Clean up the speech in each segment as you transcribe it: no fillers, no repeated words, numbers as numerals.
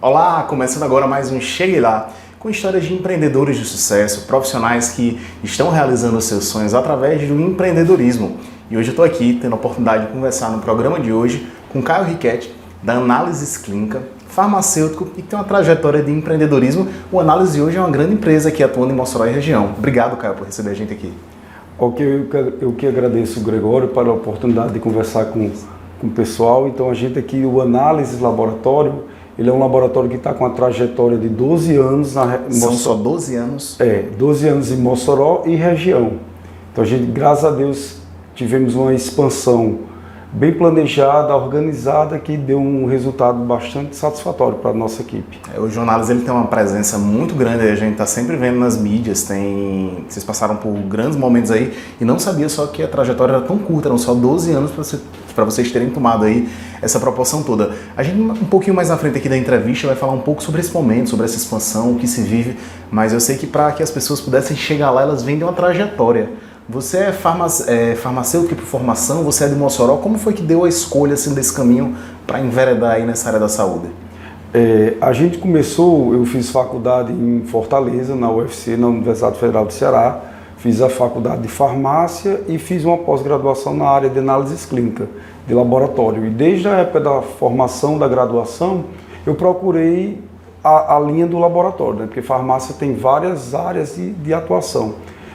Olá, começando agora mais um Chegue Lá, com histórias de empreendedores de sucesso, profissionais que estão realizando os seus sonhos através do empreendedorismo. E hoje eu estou aqui tendo a oportunidade de conversar no programa de hoje com Caio Riquetti, da Análises Clínica, farmacêutico e que tem uma trajetória de empreendedorismo. O Análises hoje é uma grande empresa aqui atuando em Mossoró e região. Obrigado, Caio, por receber a gente aqui. Eu que agradeço, Gregório, pela oportunidade de conversar com o pessoal. Então, a gente aqui, o Análises Laboratório, ele é um laboratório que está com a trajetória de 12 anos na São só 12 anos? 12 anos em Mossoró e região. Então, a gente, graças a Deus, tivemos uma expansão bem planejada, organizada, que deu um resultado bastante satisfatório para a nossa equipe. O Análises ele tem uma presença muito grande, a gente está sempre vendo nas mídias, vocês passaram por grandes momentos aí e não sabia só que a trajetória era tão curta, eram só 12 anos para vocês terem tomado aí essa proporção toda. A gente um pouquinho mais na frente aqui da entrevista vai falar um pouco sobre esse momento, sobre essa expansão, o que se vive, mas eu sei que para que as pessoas pudessem chegar lá, elas vêm de uma trajetória. Você é farmacêutico por formação, você é de Mossoró, como foi que deu a escolha assim, desse caminho para enveredar aí nessa área da saúde? A gente começou, eu fiz faculdade em Fortaleza, na UFC, na Universidade Federal do Ceará, fiz a faculdade de farmácia e fiz uma pós-graduação na área de análises clínica, de laboratório. E desde a época da formação, da graduação, eu procurei a linha do laboratório, né? Porque farmácia tem várias áreas de atuação.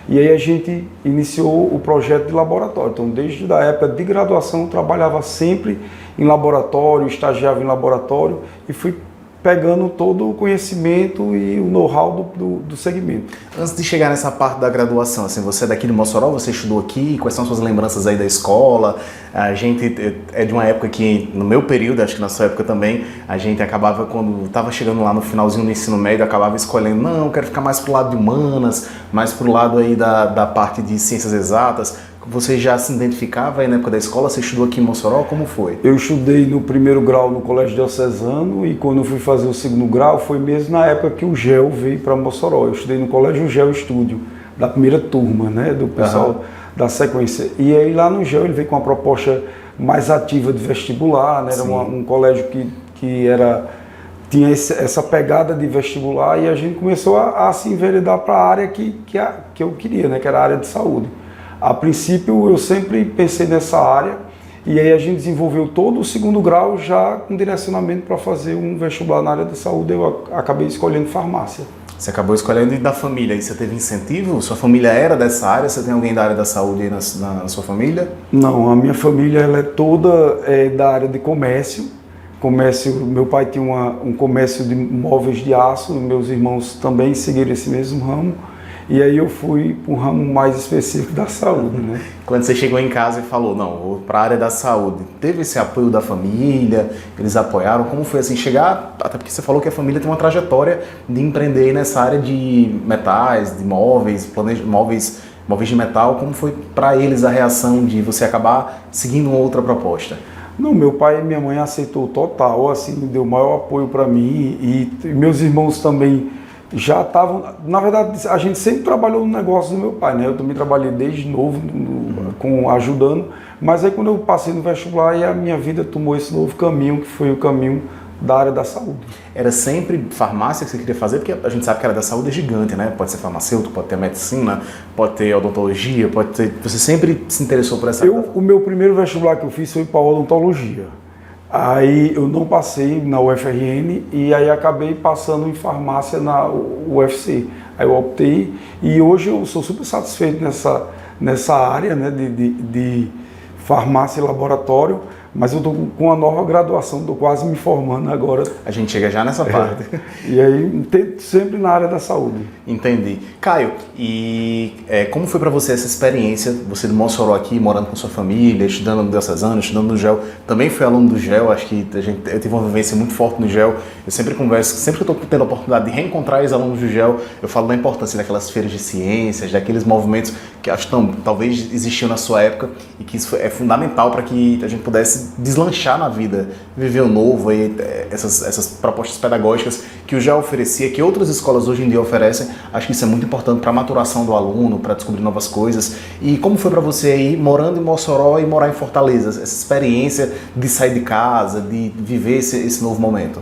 E aí a gente iniciou o projeto de laboratório. Então, desde a época de graduação, eu trabalhava sempre em laboratório, estagiava em laboratório e fui pegando todo o conhecimento e o know-how do segmento. Antes de chegar nessa parte da graduação, assim, você é daqui de Mossoró, você estudou aqui, quais são as suas lembranças aí da escola? A gente é de uma época que, no meu período, acho que na sua época também, a gente acabava, quando estava chegando lá no finalzinho do ensino médio, acabava escolhendo, não, eu quero ficar mais pro lado de humanas, mais pro lado aí da parte de ciências exatas. Você já se identificava aí na época da escola? Você estudou aqui em Mossoró? Como foi? Eu estudei no primeiro grau no Colégio Diocesano e quando eu fui fazer o segundo grau foi mesmo na época que o GEL veio para Mossoró. Eu estudei no Colégio GEL Estúdio, da primeira turma, né, do pessoal da sequência. E aí lá no GEL ele veio com uma proposta mais ativa de vestibular, né, era um colégio que tinha essa pegada de vestibular e a gente começou a se enveredar para a área que eu queria, né, que era a área de saúde. A princípio eu sempre pensei nessa área e aí a gente desenvolveu todo o segundo grau já com direcionamento para fazer um vestibular na área da saúde. Eu acabei escolhendo farmácia. Você acabou escolhendo da família e você teve incentivo? Sua família era dessa área? Você tem alguém da área da saúde aí na sua família? Não, a minha família ela é toda da área de comércio. Meu pai tinha um comércio de móveis de aço, meus irmãos também seguiram esse mesmo ramo. E aí eu fui para um ramo mais específico da saúde, né? Quando você chegou em casa e falou, não, vou para a área da saúde, teve esse apoio da família? Eles apoiaram? Como foi assim chegar? Até porque você falou que a família tem uma trajetória de empreender nessa área de metais, de móveis, móveis de metal. Como foi para eles a reação de você acabar seguindo uma outra proposta? Não, meu pai e minha mãe aceitou total, assim, deu o maior apoio para mim e meus irmãos também já estavam, na verdade a gente sempre trabalhou no negócio do meu pai, né? Eu também trabalhei desde novo ajudando, mas aí quando eu passei no vestibular e a minha vida tomou esse novo caminho, que foi o caminho da área da saúde. Era sempre farmácia que você queria fazer? Porque a gente sabe que a área da saúde é gigante, né? Pode ser farmacêutico, pode ter medicina, pode ter odontologia, pode ter... Você sempre se interessou por essa área? O meu primeiro vestibular que eu fiz foi para odontologia. Aí eu não passei na UFRN e aí acabei passando em farmácia na UFC. Aí eu optei e hoje eu sou super satisfeito nessa área, né, de farmácia e laboratório, mas eu estou com uma nova graduação, estou quase me formando agora. A gente chega já nessa parte. E aí sempre na área da saúde. Entendi. Caio, e como foi para você essa experiência, você de Mossoró aqui, morando com sua família, estudando no Diocesano, estudando no GEL, também foi aluno do GEL, acho que eu tive uma vivência muito forte no GEL, eu sempre converso, sempre que eu estou tendo a oportunidade de reencontrar os alunos do GEL, eu falo da importância daquelas feiras de ciências, daqueles movimentos que acho que talvez existiam na sua época e que isso é fundamental para que a gente pudesse deslanchar na vida, viver o novo, e essas propostas pedagógicas que o GEL oferecia, que outras escolas hoje em dia oferecem, acho que isso é muito importante para a maturação do aluno, para descobrir novas coisas. E como foi para você aí, morando em Mossoró e morar em Fortaleza, essa experiência de sair de casa, de viver esse novo momento?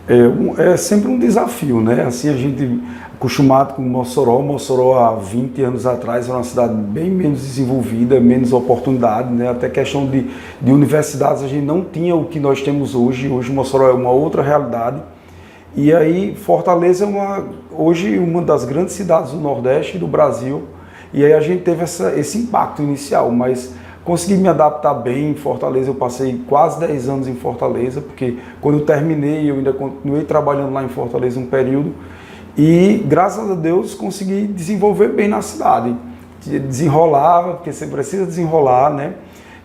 É sempre um desafio, né? Assim, a gente acostumado com Mossoró há 20 anos atrás era uma cidade bem menos desenvolvida, menos oportunidade, né? Até questão de universidades a gente não tinha o que nós temos hoje. Hoje Mossoró é uma outra realidade. E aí Fortaleza é hoje uma das grandes cidades do Nordeste e do Brasil. E aí a gente teve esse impacto inicial, mas consegui me adaptar bem em Fortaleza. Eu passei quase 10 anos em Fortaleza, porque quando eu terminei eu ainda continuei trabalhando lá em Fortaleza um período. E graças a Deus consegui desenvolver bem na cidade. Desenrolava, porque você precisa desenrolar, né?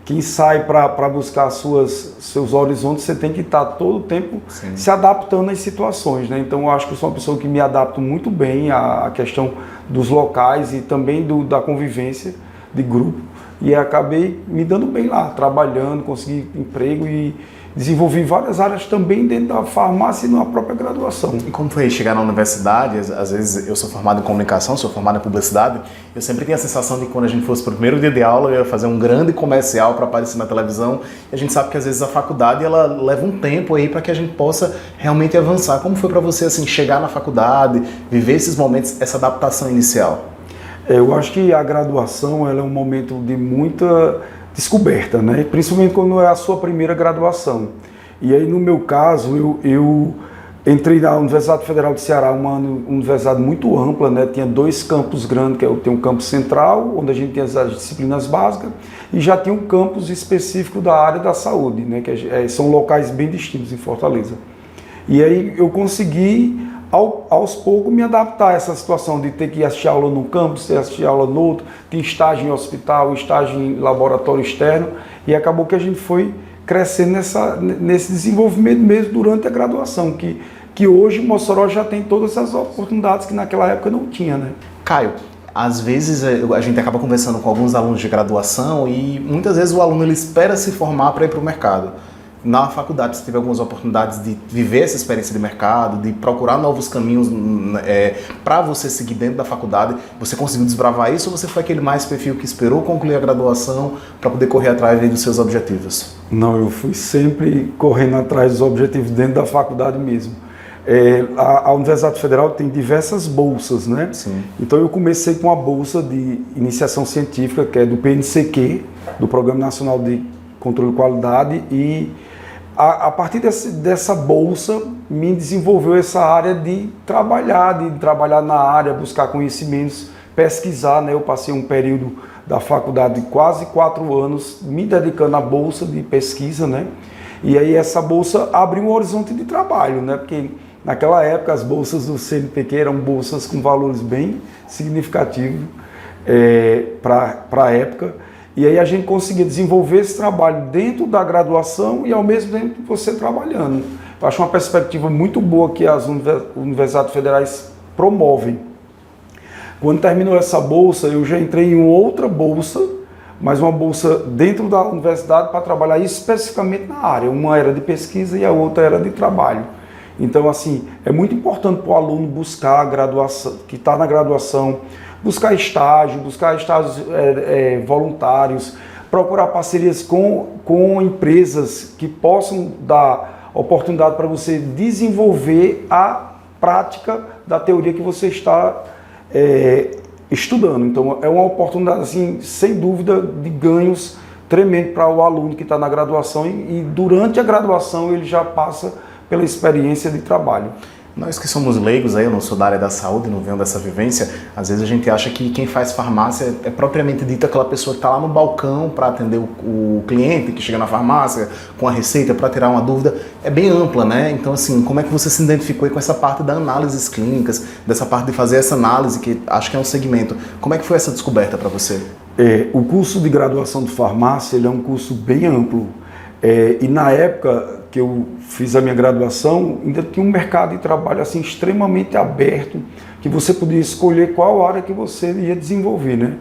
Quem sai para buscar seus horizontes, você tem que estar todo o tempo se adaptando às situações, né? Então eu acho que eu sou uma pessoa que me adapto muito bem à questão dos locais e também da convivência de grupo. E acabei me dando bem lá, trabalhando, consegui emprego e desenvolvi várias áreas também dentro da farmácia e na própria graduação. E como foi chegar na universidade? Às vezes eu sou formado em comunicação, sou formado em publicidade, eu sempre tinha a sensação de que quando a gente fosse para o primeiro dia de aula, eu ia fazer um grande comercial para aparecer na televisão, e a gente sabe que às vezes a faculdade ela leva um tempo aí para que a gente possa realmente avançar. Como foi para você assim, chegar na faculdade, viver esses momentos, essa adaptação inicial? Eu acho que a graduação ela é um momento de muita descoberta, né? Principalmente quando é a sua primeira graduação. E aí, no meu caso, eu entrei na Universidade Federal do Ceará, uma universidade muito ampla, né? Tinha 2 campos grandes, que tem um campus central, onde a gente tem as disciplinas básicas, e já tinha um campus específico da área da saúde, né? Que são locais bem distintos em Fortaleza. E aí eu consegui aos poucos me adaptar a essa situação de ter que assistir aula no campus, ter assistir aula no outro, ter estágio em hospital, estágio em laboratório externo, e acabou que a gente foi crescendo nesse desenvolvimento mesmo durante a graduação, que hoje Mossoró já tem todas essas oportunidades que naquela época não tinha, né? Caio, às vezes a gente acaba conversando com alguns alunos de graduação e muitas vezes o aluno ele espera se formar para ir para o mercado. Na faculdade você teve algumas oportunidades de viver essa experiência de mercado, de procurar novos caminhos para você seguir dentro da faculdade. Você conseguiu desbravar isso ou você foi aquele mais perfil que esperou concluir a graduação para poder correr atrás dos seus objetivos? Não, eu fui sempre correndo atrás dos objetivos dentro da faculdade mesmo. A Universidade Federal tem diversas bolsas, né? Sim. Então eu comecei com a bolsa de iniciação científica, que é do PNCQ, do Programa Nacional de Controle de Qualidade, e a partir dessa bolsa me desenvolveu essa área de trabalhar na área, buscar conhecimentos, pesquisar, né? Eu passei um período da faculdade de quase 4 anos me dedicando à bolsa de pesquisa, né? E aí essa bolsa abriu um horizonte de trabalho, né? Porque naquela época as bolsas do CNPq eram bolsas com valores bem significativos para a época. E aí a gente conseguia desenvolver esse trabalho dentro da graduação e ao mesmo tempo você trabalhando. Eu acho uma perspectiva muito boa que as universidades federais promovem. Quando terminou essa bolsa, eu já entrei em outra bolsa, mas uma bolsa dentro da universidade para trabalhar especificamente na área. Uma era de pesquisa e a outra era de trabalho. Então, assim, é muito importante para o aluno buscar a graduação, que está na graduação, buscar estágios voluntários, procurar parcerias com empresas que possam dar oportunidade para você desenvolver a prática da teoria que você está estudando. Então, é uma oportunidade, assim, sem dúvida, de ganhos tremendo para o aluno que está na graduação e durante a graduação ele já passa pela experiência de trabalho. Nós que somos leigos, eu não sou da área da saúde, não venho dessa vivência, às vezes a gente acha que quem faz farmácia é propriamente dito aquela pessoa que está lá no balcão para atender o cliente que chega na farmácia com a receita para tirar uma dúvida. É bem ampla, né? Então, assim, como é que você se identificou com essa parte das análises clínicas, dessa parte de fazer essa análise, que acho que é um segmento? Como é que foi essa descoberta para você? O curso de graduação de farmácia ele é um curso bem amplo. E na época que eu fiz a minha graduação, ainda tinha um mercado de trabalho assim, extremamente aberto, que você podia escolher qual área que você ia desenvolver, né?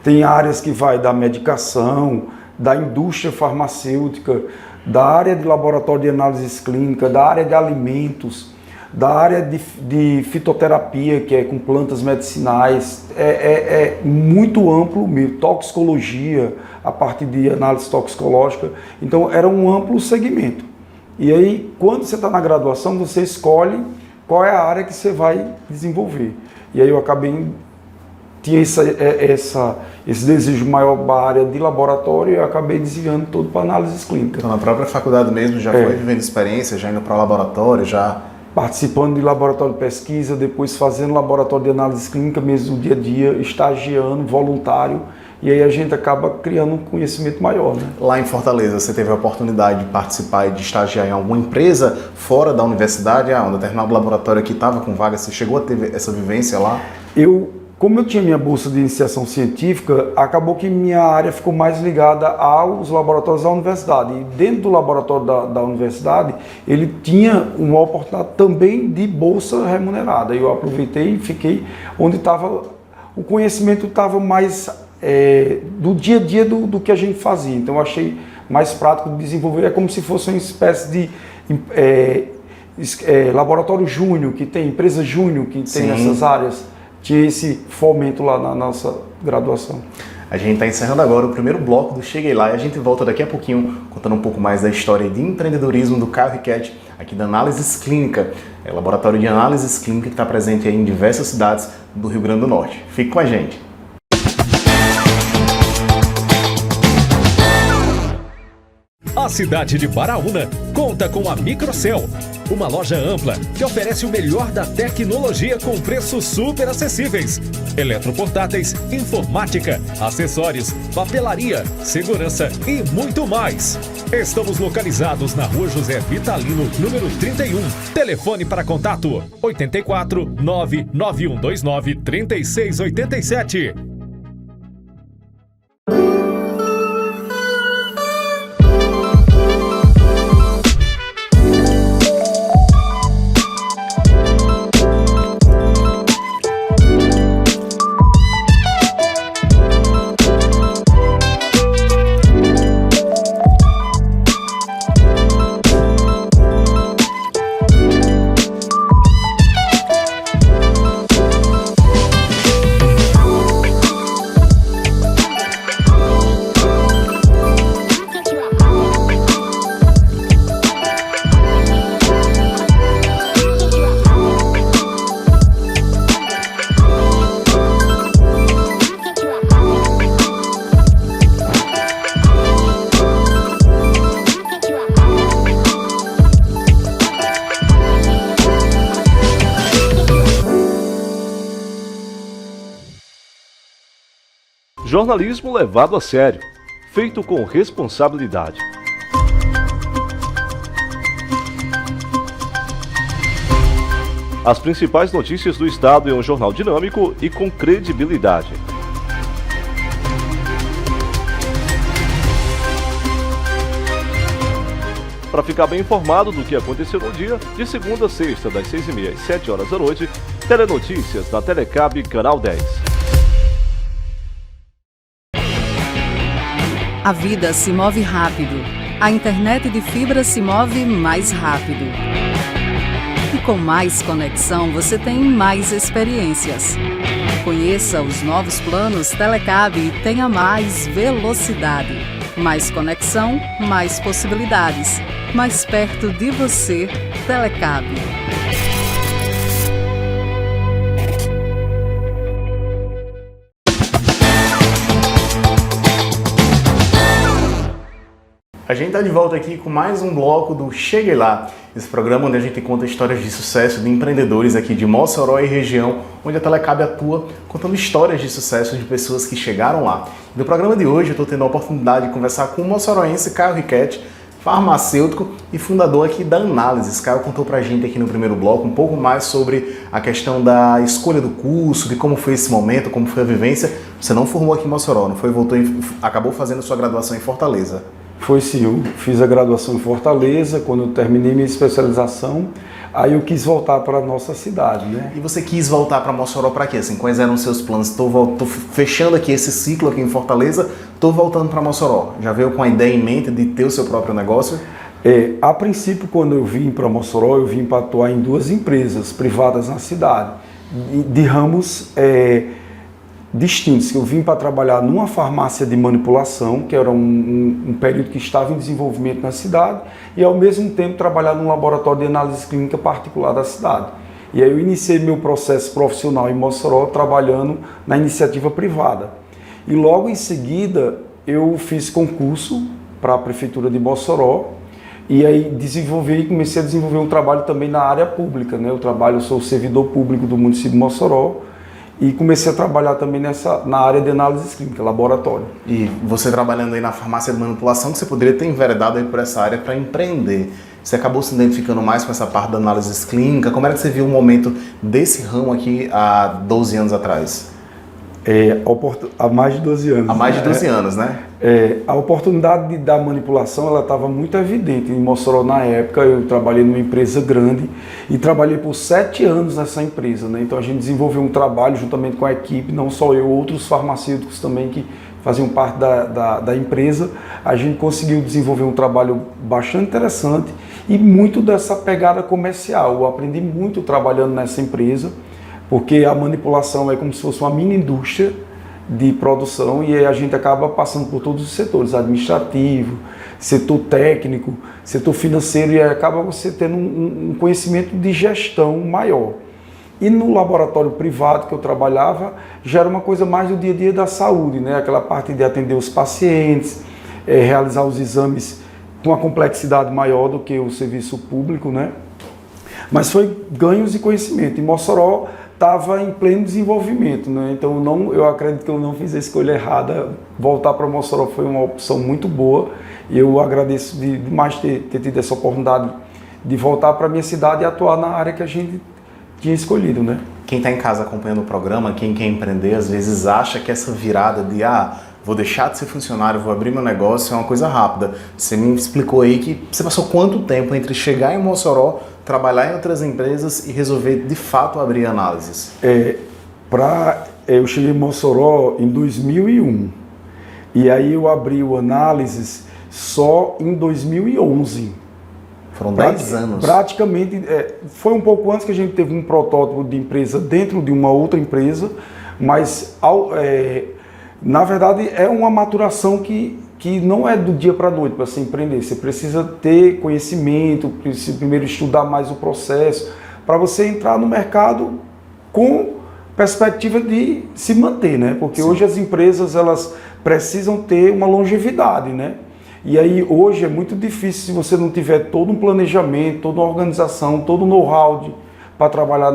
Tem áreas que vai da medicação, da indústria farmacêutica, da área de laboratório de análises clínicas, da área de alimentos, da área de fitoterapia, que é com plantas medicinais, é muito amplo mesmo, toxicologia, a parte de análise toxicológica, então era um amplo segmento. E aí, quando você está na graduação, você escolhe qual é a área que você vai desenvolver. E aí eu acabei, tinha esse desejo maior para a área de laboratório e eu acabei desviando todo para análises clínicas. Então na própria faculdade mesmo já foi vivendo experiência, já indo para o laboratório, já... Participando de laboratório de pesquisa, depois fazendo laboratório de análise clínica mesmo no dia a dia, estagiando, voluntário, e aí a gente acaba criando um conhecimento maior, né? Lá em Fortaleza, você teve a oportunidade de participar e de estagiar em alguma empresa fora da universidade? Um determinado laboratório que estava com vaga, você chegou a ter essa vivência lá? Como eu tinha minha bolsa de iniciação científica, acabou que minha área ficou mais ligada aos laboratórios da universidade. E dentro do laboratório da universidade, ele tinha uma oportunidade também de bolsa remunerada. Eu aproveitei e fiquei onde estava, o conhecimento estava mais do dia a dia do que a gente fazia. Então eu achei mais prático de desenvolver, é como se fosse uma espécie de laboratório júnior, que tem empresa júnior, que tem nessas áreas. Tinha esse fomento lá na nossa graduação. A gente está encerrando agora o primeiro bloco do Cheguei Lá e a gente volta daqui a pouquinho contando um pouco mais da história de empreendedorismo do Caio Riquetti, aqui da Análises Clínica, laboratório de análises clínicas que está presente aí em diversas cidades do Rio Grande do Norte. Fique com a gente. A cidade de Baraúna conta com a Microcel, uma loja ampla que oferece o melhor da tecnologia com preços super acessíveis. Eletroportáteis, informática, acessórios, papelaria, segurança e muito mais. Estamos localizados na Rua José Vitalino, número 31. Telefone para contato 84 99129 3687. Jornalismo levado a sério, feito com responsabilidade. As principais notícias do estado em um jornal dinâmico e com credibilidade. Para ficar bem informado do que aconteceu no dia, de segunda a sexta, das 6h30 às 7 horas da noite, Telenotícias na Telecab Canal 10. A vida se move rápido. A internet de fibra se move mais rápido. E com mais conexão, você tem mais experiências. Conheça os novos planos Telecab e tenha mais velocidade. Mais conexão, mais possibilidades. Mais perto de você, Telecab. A gente está de volta aqui com mais um bloco do Cheguei Lá, esse programa onde a gente conta histórias de sucesso de empreendedores aqui de Mossoró e região, onde a Telecab atua, contando histórias de sucesso de pessoas que chegaram lá. No programa de hoje eu estou tendo a oportunidade de conversar com o moçoroense Caio Riquetti, farmacêutico e fundador aqui da Análises. Caio contou pra gente aqui no primeiro bloco um pouco mais sobre a questão da escolha do curso, de como foi esse momento, como foi a vivência. Você não formou aqui em Mossoró, não foi? Acabou fazendo sua graduação em Fortaleza. Foi sim, eu fiz a graduação em Fortaleza, quando eu terminei minha especialização, aí eu quis voltar para a nossa cidade, né? E você quis voltar para Mossoró para quê? Assim, quais eram os seus planos? Tô fechando aqui esse ciclo aqui em Fortaleza, tô voltando para Mossoró. Já veio com a ideia em mente de ter o seu próprio negócio? A princípio, quando eu vim para Mossoró, eu vim para atuar em 2 empresas privadas na cidade, de ramos distintos. Eu vim para trabalhar numa farmácia de manipulação, que era um período que estava em desenvolvimento na cidade, e ao mesmo tempo trabalhar num laboratório de análise clínica particular da cidade. E aí eu iniciei meu processo profissional em Mossoró trabalhando na iniciativa privada. E logo em seguida eu fiz concurso para a Prefeitura de Mossoró, e aí comecei a desenvolver um trabalho também na área pública, né? Eu sou servidor público do município de Mossoró, e comecei a trabalhar também na área de análise clínica, laboratório. E você trabalhando aí na farmácia de manipulação, você poderia ter enveredado aí por essa área para empreender. Você acabou se identificando mais com essa parte da análise clínica. Como era que você viu o momento desse ramo aqui há 12 anos atrás? Há mais de 12 anos. Há mais de 12 anos, né? A oportunidade da manipulação ela estava muito evidente. Em Mossoró, na época, eu trabalhei numa empresa grande e trabalhei por 7 anos nessa empresa, né? Então a gente desenvolveu um trabalho juntamente com a equipe, não só eu, outros farmacêuticos também que faziam parte da empresa. A gente conseguiu desenvolver um trabalho bastante interessante e muito dessa pegada comercial. Eu aprendi muito trabalhando nessa empresa, porque a manipulação é como se fosse uma mini indústria de produção e aí a gente acaba passando por todos os setores, administrativo, setor técnico, setor financeiro, e aí acaba você tendo um conhecimento de gestão maior. E no laboratório privado que eu trabalhava, já era uma coisa mais do dia a dia da saúde, né? Aquela parte de atender os pacientes, realizar os exames com uma complexidade maior do que o serviço público, né? Mas foi ganhos de conhecimento. Em Mossoró estava em pleno desenvolvimento, né? Então eu acredito que eu não fiz a escolha errada. Voltar para Mossoró foi uma opção muito boa e eu agradeço demais ter tido essa oportunidade de voltar para a minha cidade e atuar na área que a gente tinha escolhido, né? Quem está em casa acompanhando o programa, quem quer empreender, às vezes acha que essa virada de vou deixar de ser funcionário, vou abrir meu negócio, é uma coisa rápida. Você me explicou aí que você passou quanto tempo entre chegar em Mossoró, trabalhar em outras empresas e resolver de fato abrir análises? Eu cheguei em Mossoró em 2001 e aí eu abri o análises só em 2011. Foram 10 anos. Praticamente, foi um pouco antes que a gente teve um protótipo de empresa dentro de uma outra empresa, mas na verdade é uma maturação que não é do dia para a noite para se empreender. Você precisa ter conhecimento, precisa primeiro estudar mais o processo, para você entrar no mercado com perspectiva de se manter, né? Porque Sim. Hoje as empresas elas precisam ter uma longevidade, né? E aí hoje é muito difícil se você não tiver todo um planejamento, toda uma organização, todo um know-how para trabalhar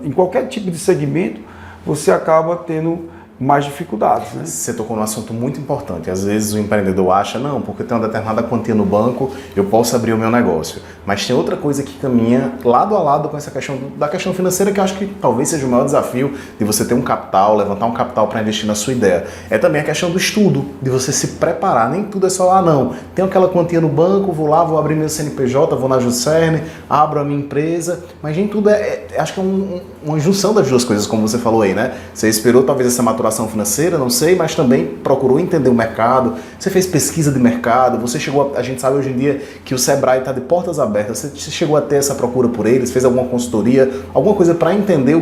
em qualquer tipo de segmento, você acaba tendo mais dificuldades, né? Você tocou num assunto muito importante. Às vezes o empreendedor acha, não, porque eu tenho uma determinada quantia no banco, eu posso abrir o meu negócio. Mas tem outra coisa que caminha lado a lado com essa questão da questão financeira, que eu acho que talvez seja o maior desafio de você ter um capital, levantar um capital para investir na sua ideia. É também a questão do estudo, de você se preparar. Nem tudo é só, não, tenho aquela quantia no banco, vou lá, vou abrir meu CNPJ, vou na Juscerne, abro a minha empresa. Mas nem tudo acho que é uma junção das duas coisas, como você falou aí, né? Você esperou talvez essa maturação financeira, não sei, mas também procurou entender o mercado, você fez pesquisa de mercado, você chegou, a gente sabe hoje em dia que o Sebrae está de portas abertas, você chegou a ter essa procura por eles, fez alguma consultoria, alguma coisa para entender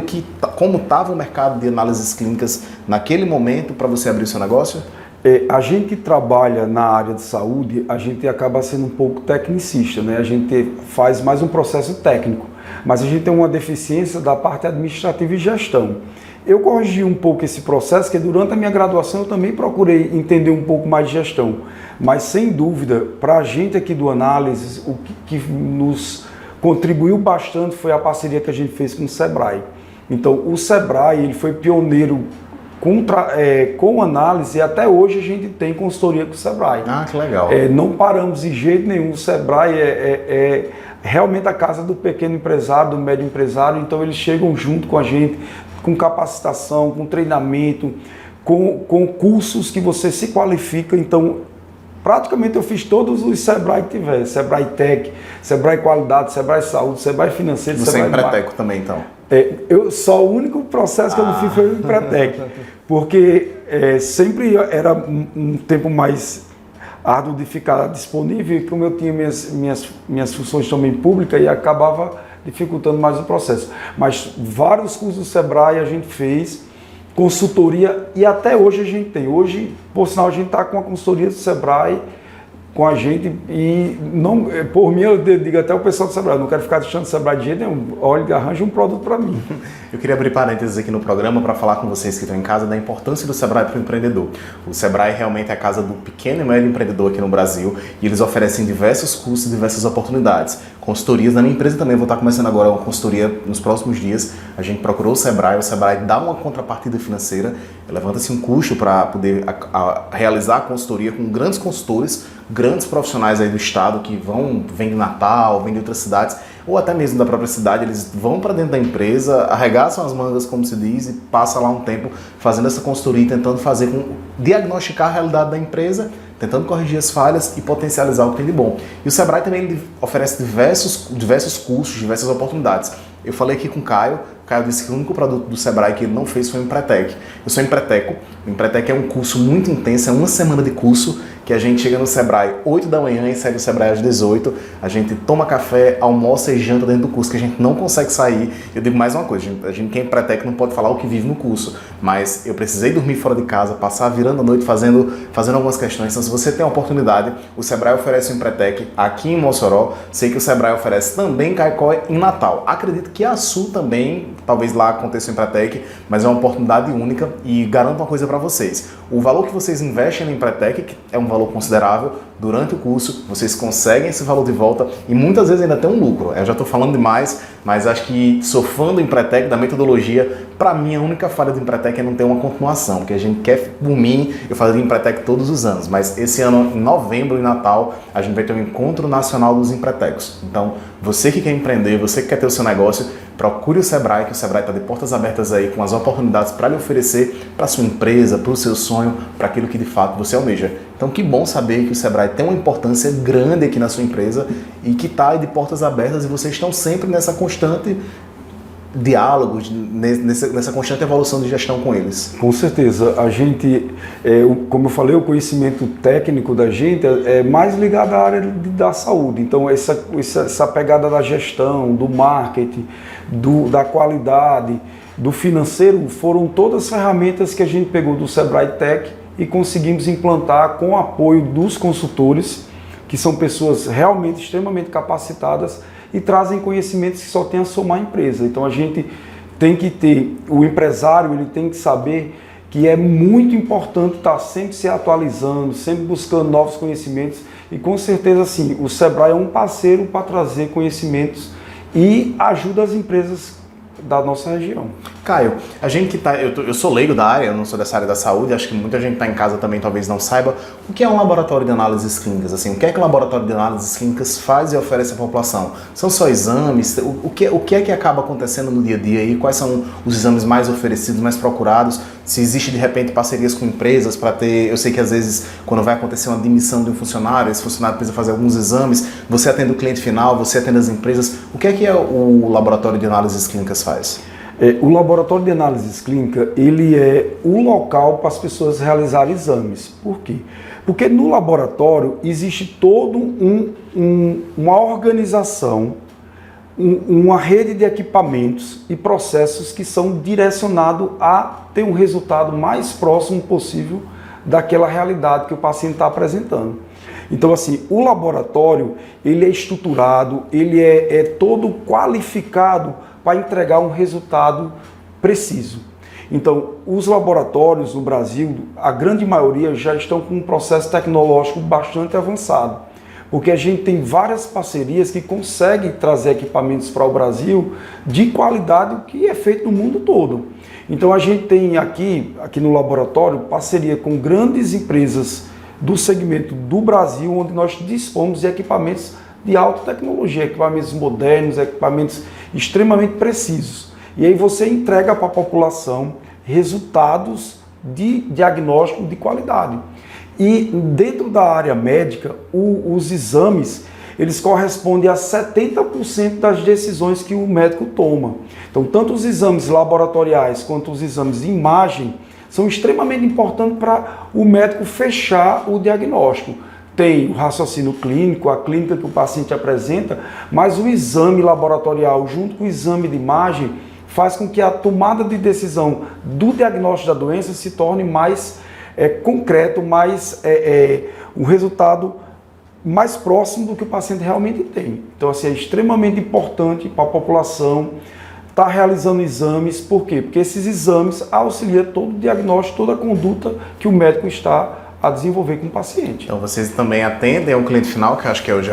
como estava o mercado de análises clínicas naquele momento para você abrir o seu negócio? A gente que trabalha na área de saúde, a gente acaba sendo um pouco tecnicista, né? A gente faz mais um processo técnico, mas a gente tem uma deficiência da parte administrativa e gestão. Eu corrigi um pouco esse processo, que durante a minha graduação eu também procurei entender um pouco mais de gestão. Mas, sem dúvida, para a gente aqui do Análises, o que nos contribuiu bastante foi a parceria que a gente fez com o Sebrae. Então, o Sebrae ele foi pioneiro com análise e até hoje a gente tem consultoria com o Sebrae. Ah, que legal. Não paramos de jeito nenhum. O Sebrae é realmente a casa do pequeno empresário, do médio empresário, então eles chegam junto com a gente, com capacitação, com treinamento, com cursos que você se qualifica. Então, praticamente eu fiz todos os Sebrae que tiver, Sebrae Tech, Sebrae Qualidade, Sebrae Saúde, Sebrae Financeiro, Você Sebrae é empreteco também, então? Só o único processo que eu não fiz foi o Empretec, porque sempre era um tempo mais árduo de ficar disponível, e como eu tinha minhas funções também públicas, e acabava dificultando mais o processo. Mas vários cursos do Sebrae a gente fez, consultoria, e até hoje a gente tem. Hoje, por sinal, a gente está com a consultoria do Sebrae com a gente, e não, por mim, eu digo até o pessoal do Sebrae, não quero ficar deixando o Sebrae de jeito nenhum, olha, arranja um produto para mim. Eu queria abrir parênteses aqui no programa para falar com vocês que estão em casa da importância do Sebrae para o empreendedor. O Sebrae realmente é a casa do pequeno e médio empreendedor aqui no Brasil, e eles oferecem diversos cursos, diversas oportunidades. Consultorias, na minha empresa também, vou estar começando agora uma consultoria nos próximos dias. A gente procurou o Sebrae dá uma contrapartida financeira, levanta-se um custo para poder realizar a consultoria com grandes consultores, grandes profissionais aí do estado que vêm de Natal, vêm de outras cidades, ou até mesmo da própria cidade. Eles vão para dentro da empresa, arregaçam as mangas, como se diz, e passam lá um tempo fazendo essa consultoria, tentando diagnosticar a realidade da empresa, tentando corrigir as falhas e potencializar o que tem de bom. E o Sebrae também oferece diversos cursos, diversas oportunidades. Eu falei aqui com o Caio disse que o único produto do Sebrae que ele não fez foi o Empretec. Eu sou empreteco. O Empretec é um curso muito intenso, é uma semana de curso, que a gente chega no Sebrae 8 da manhã e sai do Sebrae às 18. A gente toma café, almoça e janta dentro do curso, que a gente não consegue sair. Eu digo mais uma coisa, a gente que é Empretec não pode falar o que vive no curso, mas eu precisei dormir fora de casa, passar virando a noite fazendo algumas questões. Então, se você tem a oportunidade, o Sebrae oferece o Empretec aqui em Mossoró. Sei que o Sebrae oferece também Caicó em Natal. Acredito que a Sul também, talvez lá aconteça o Empretec, mas é uma oportunidade única, e garanto uma coisa para vocês. O valor que vocês investem no Empretec, que é um valor considerável, durante o curso, vocês conseguem esse valor de volta e muitas vezes ainda tem um lucro. Eu já estou falando demais, mas acho que sou fã do Empretec, da metodologia. Para mim, a única falha do Empretec é não ter uma continuação, porque a gente quer, por mim, eu fazia Empretec todos os anos, mas esse ano, em novembro, em Natal, a gente vai ter um encontro nacional dos Empretecos. Então, você que quer empreender, você que quer ter o seu negócio, procure o Sebrae, que o Sebrae está de portas abertas aí com as oportunidades para lhe oferecer para a sua empresa, para o seu sonho, para aquilo que de fato você almeja. Então, que bom saber que o Sebrae tem uma importância grande aqui na sua empresa e que está de portas abertas, e vocês estão sempre nessa constante diálogo, nessa constante evolução de gestão com eles. Com certeza. A gente, como eu falei, o conhecimento técnico da gente é mais ligado à área da saúde. Então, essa pegada da gestão, do marketing, da qualidade, do financeiro, foram todas ferramentas que a gente pegou do Sebrae Tech e conseguimos implantar com o apoio dos consultores, que são pessoas realmente extremamente capacitadas e trazem conhecimentos que só tem a somar a empresa. Então a gente tem que ter, o empresário ele tem que saber que é muito importante estar sempre se atualizando, sempre buscando novos conhecimentos, e com certeza assim, o Sebrae é um parceiro para trazer conhecimentos e ajuda as empresas da nossa região. Caio, a gente que tá, eu sou leigo da área, eu não sou dessa área da saúde, acho que muita gente está em casa também talvez não saiba o que é um laboratório de análises clínicas. Assim, o que é que o laboratório de análises clínicas faz e oferece à população? São só exames? O que é que acaba acontecendo no dia a dia aí? Quais são os exames mais oferecidos, mais procurados? Se existe de repente parcerias com empresas para ter, eu sei que às vezes quando vai acontecer uma demissão de um funcionário, esse funcionário precisa fazer alguns exames, você atende o cliente final, você atende as empresas. O que é o laboratório de análises clínicas faz? O laboratório de análises clínica, ele é o local para as pessoas realizarem exames. Por quê? Porque no laboratório existe toda uma organização, uma rede de equipamentos e processos que são direcionados a ter um resultado mais próximo possível daquela realidade que o paciente está apresentando. Então, assim, o laboratório, ele é estruturado, ele é todo qualificado para entregar um resultado preciso. Então, os laboratórios no Brasil, a grande maioria já estão com um processo tecnológico bastante avançado, porque a gente tem várias parcerias que conseguem trazer equipamentos para o Brasil de qualidade que é feito no mundo todo. Então, a gente tem aqui no laboratório parceria com grandes empresas do segmento do Brasil, onde nós dispomos de equipamentos de alta tecnologia, equipamentos modernos, equipamentos extremamente precisos. E aí você entrega para a população resultados de diagnóstico de qualidade. E dentro da área médica, os exames, eles correspondem a 70% das decisões que o médico toma. Então, tanto os exames laboratoriais quanto os exames de imagem são extremamente importantes para o médico fechar o diagnóstico. Tem o raciocínio clínico, a clínica que o paciente apresenta, mas o exame laboratorial junto com o exame de imagem faz com que a tomada de decisão do diagnóstico da doença se torne mais concreto, mais um resultado mais próximo do que o paciente realmente tem. Então, assim, é extremamente importante para a população estar realizando exames. Por quê? Porque esses exames auxiliam todo o diagnóstico, toda a conduta que o médico está a desenvolver com o paciente. Então vocês também atendem ao cliente final, que eu acho que é hoje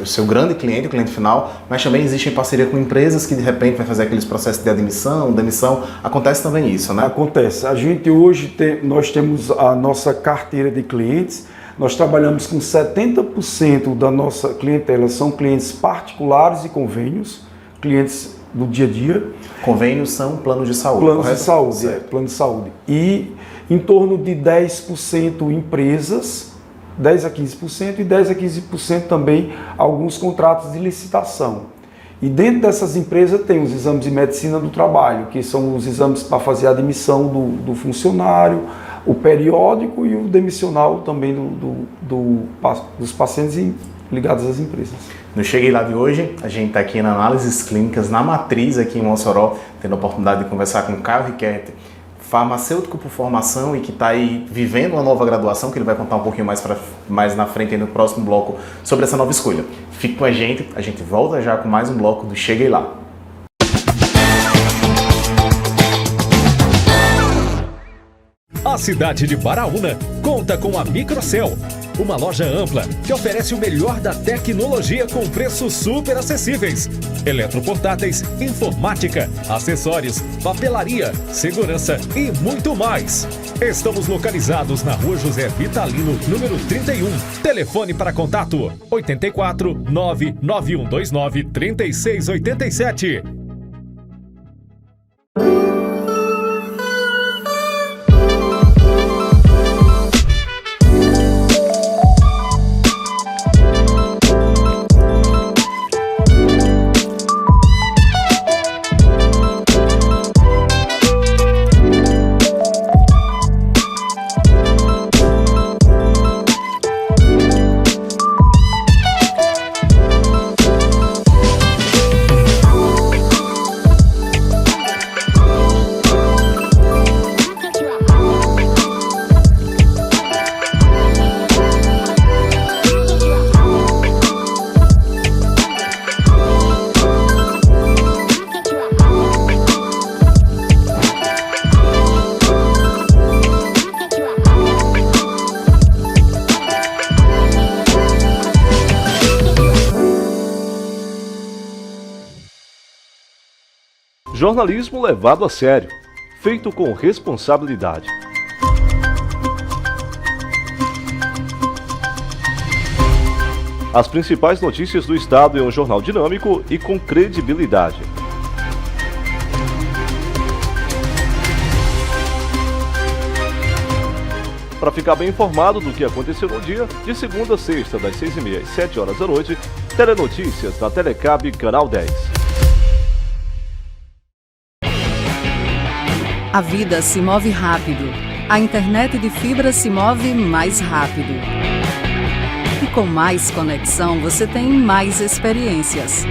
o seu grande cliente, o cliente final, mas também existe em parceria com empresas que de repente vai fazer aqueles processos de admissão, demissão. Acontece também isso, né? Acontece. A gente hoje nós temos a nossa carteira de clientes. Nós trabalhamos com 70% da nossa clientela são clientes particulares e convênios, clientes do dia a dia. Convênios são planos de saúde, planos correto? de saúde, plano de saúde. E em torno de 10% empresas, 10 a 15%, e 10 a 15% também alguns contratos de licitação. E dentro dessas empresas tem os exames de medicina do trabalho, que são os exames para fazer a admissão do funcionário, o periódico e o demissional também dos pacientes ligados às empresas. No Cheguei Lá de hoje, a gente está aqui na Análises Clínicas, na Matriz, aqui em Mossoró, tendo a oportunidade de conversar com o Caio Riquetti, farmacêutico por formação e que está aí vivendo uma nova graduação, que ele vai contar um pouquinho mais na frente, aí no próximo bloco, sobre essa nova escolha. Fique com a gente volta já com mais um bloco do Cheguei Lá. A cidade de Baraúna conta com a Microcel, uma loja ampla que oferece o melhor da tecnologia com preços super acessíveis. Eletroportáteis, informática, acessórios, papelaria, segurança e muito mais. Estamos localizados na Rua José Vitalino, número 31. Telefone para contato 84 99129 3687. Jornalismo levado a sério, feito com responsabilidade. As principais notícias do Estado em um jornal dinâmico e com credibilidade. Para ficar bem informado do que aconteceu no dia, de segunda a sexta, das 6h30 às 7 horas da noite, Telenotícias na Telecab Canal 10. A vida se move rápido. A internet de fibra se move mais rápido. E com mais conexão, você tem mais experiências.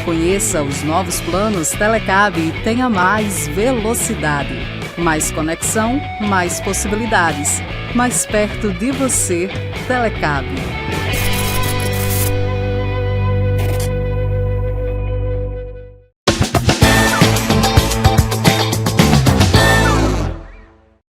Conheça os novos planos Telecab e tenha mais velocidade. Mais conexão, mais possibilidades. Mais perto de você, Telecab.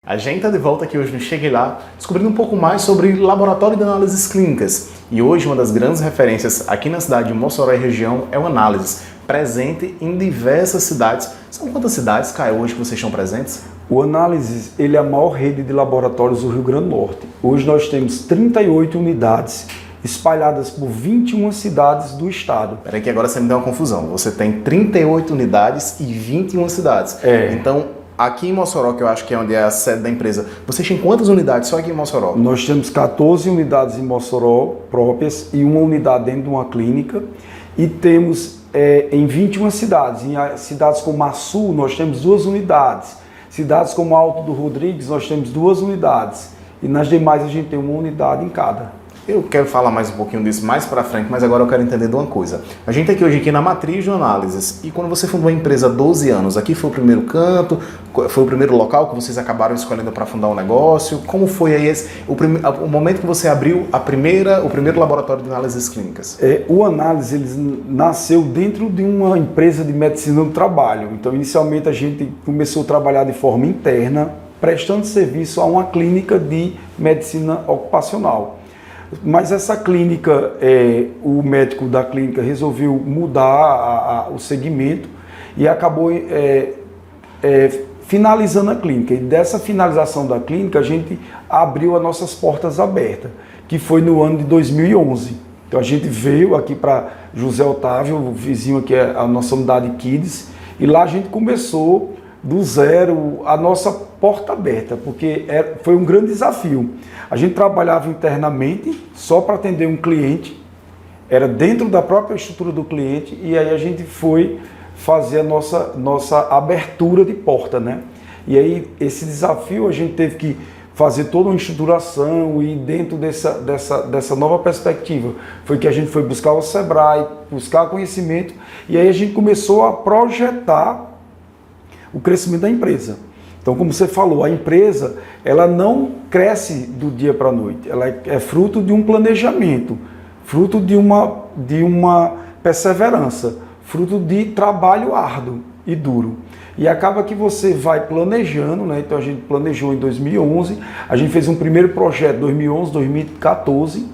A gente está de volta aqui hoje no Cheguei Lá, descobrindo um pouco mais sobre laboratório de análises clínicas. E hoje uma das grandes referências aqui na cidade de Mossoró e região é o Análises, presente em diversas cidades. São quantas cidades, Caio, hoje que vocês estão presentes? O Análises, ele é a maior rede de laboratórios do Rio Grande do Norte. Hoje nós temos 38 unidades espalhadas por 21 cidades do estado. Peraí que agora você me deu uma confusão. Você tem 38 unidades e 21 cidades. Então, aqui em Mossoró, que eu acho que é onde é a sede da empresa, vocês têm quantas unidades só aqui em Mossoró? Nós temos 14 unidades em Mossoró próprias e uma unidade dentro de uma clínica. E temos em 21 cidades. Em cidades como Açu, nós temos 2 unidades. Cidades como Alto do Rodrigues, nós temos 2 unidades. E nas demais a gente tem uma unidade em cada. Eu quero falar mais um pouquinho disso mais para frente, mas agora eu quero entender de uma coisa. A gente está aqui hoje na matriz de análises, e quando você fundou a empresa há 12 anos, aqui foi o primeiro canto, foi o primeiro local que vocês acabaram escolhendo para fundar o negócio? Como foi aí o momento que você abriu o primeiro laboratório de análises clínicas? O Análise ele nasceu dentro de uma empresa de medicina do trabalho. Então, inicialmente, a gente começou a trabalhar de forma interna, prestando serviço a uma clínica de medicina ocupacional. Mas essa clínica, o médico da clínica resolveu mudar o segmento e acabou finalizando a clínica. E dessa finalização da clínica, a gente abriu as nossas portas abertas, que foi no ano de 2011. Então a gente veio aqui para José Otávio, o vizinho aqui é a nossa unidade Kids, e lá a gente começou do zero a nossa porta aberta, porque foi um grande desafio. A gente trabalhava internamente só para atender um cliente, era dentro da própria estrutura do cliente, e aí a gente foi fazer a nossa abertura de porta, né? E aí esse desafio a gente teve que fazer toda uma estruturação e dentro dessa nova perspectiva foi que a gente foi buscar o Sebrae, buscar conhecimento, e aí a gente começou a projetar o crescimento da empresa. Então, como você falou, a empresa ela não cresce do dia para a noite, ela é fruto de um planejamento, fruto de uma perseverança, fruto de trabalho árduo e duro. E acaba que você vai planejando, né? Então a gente planejou em 2011, a gente fez um primeiro projeto em 2011, 2014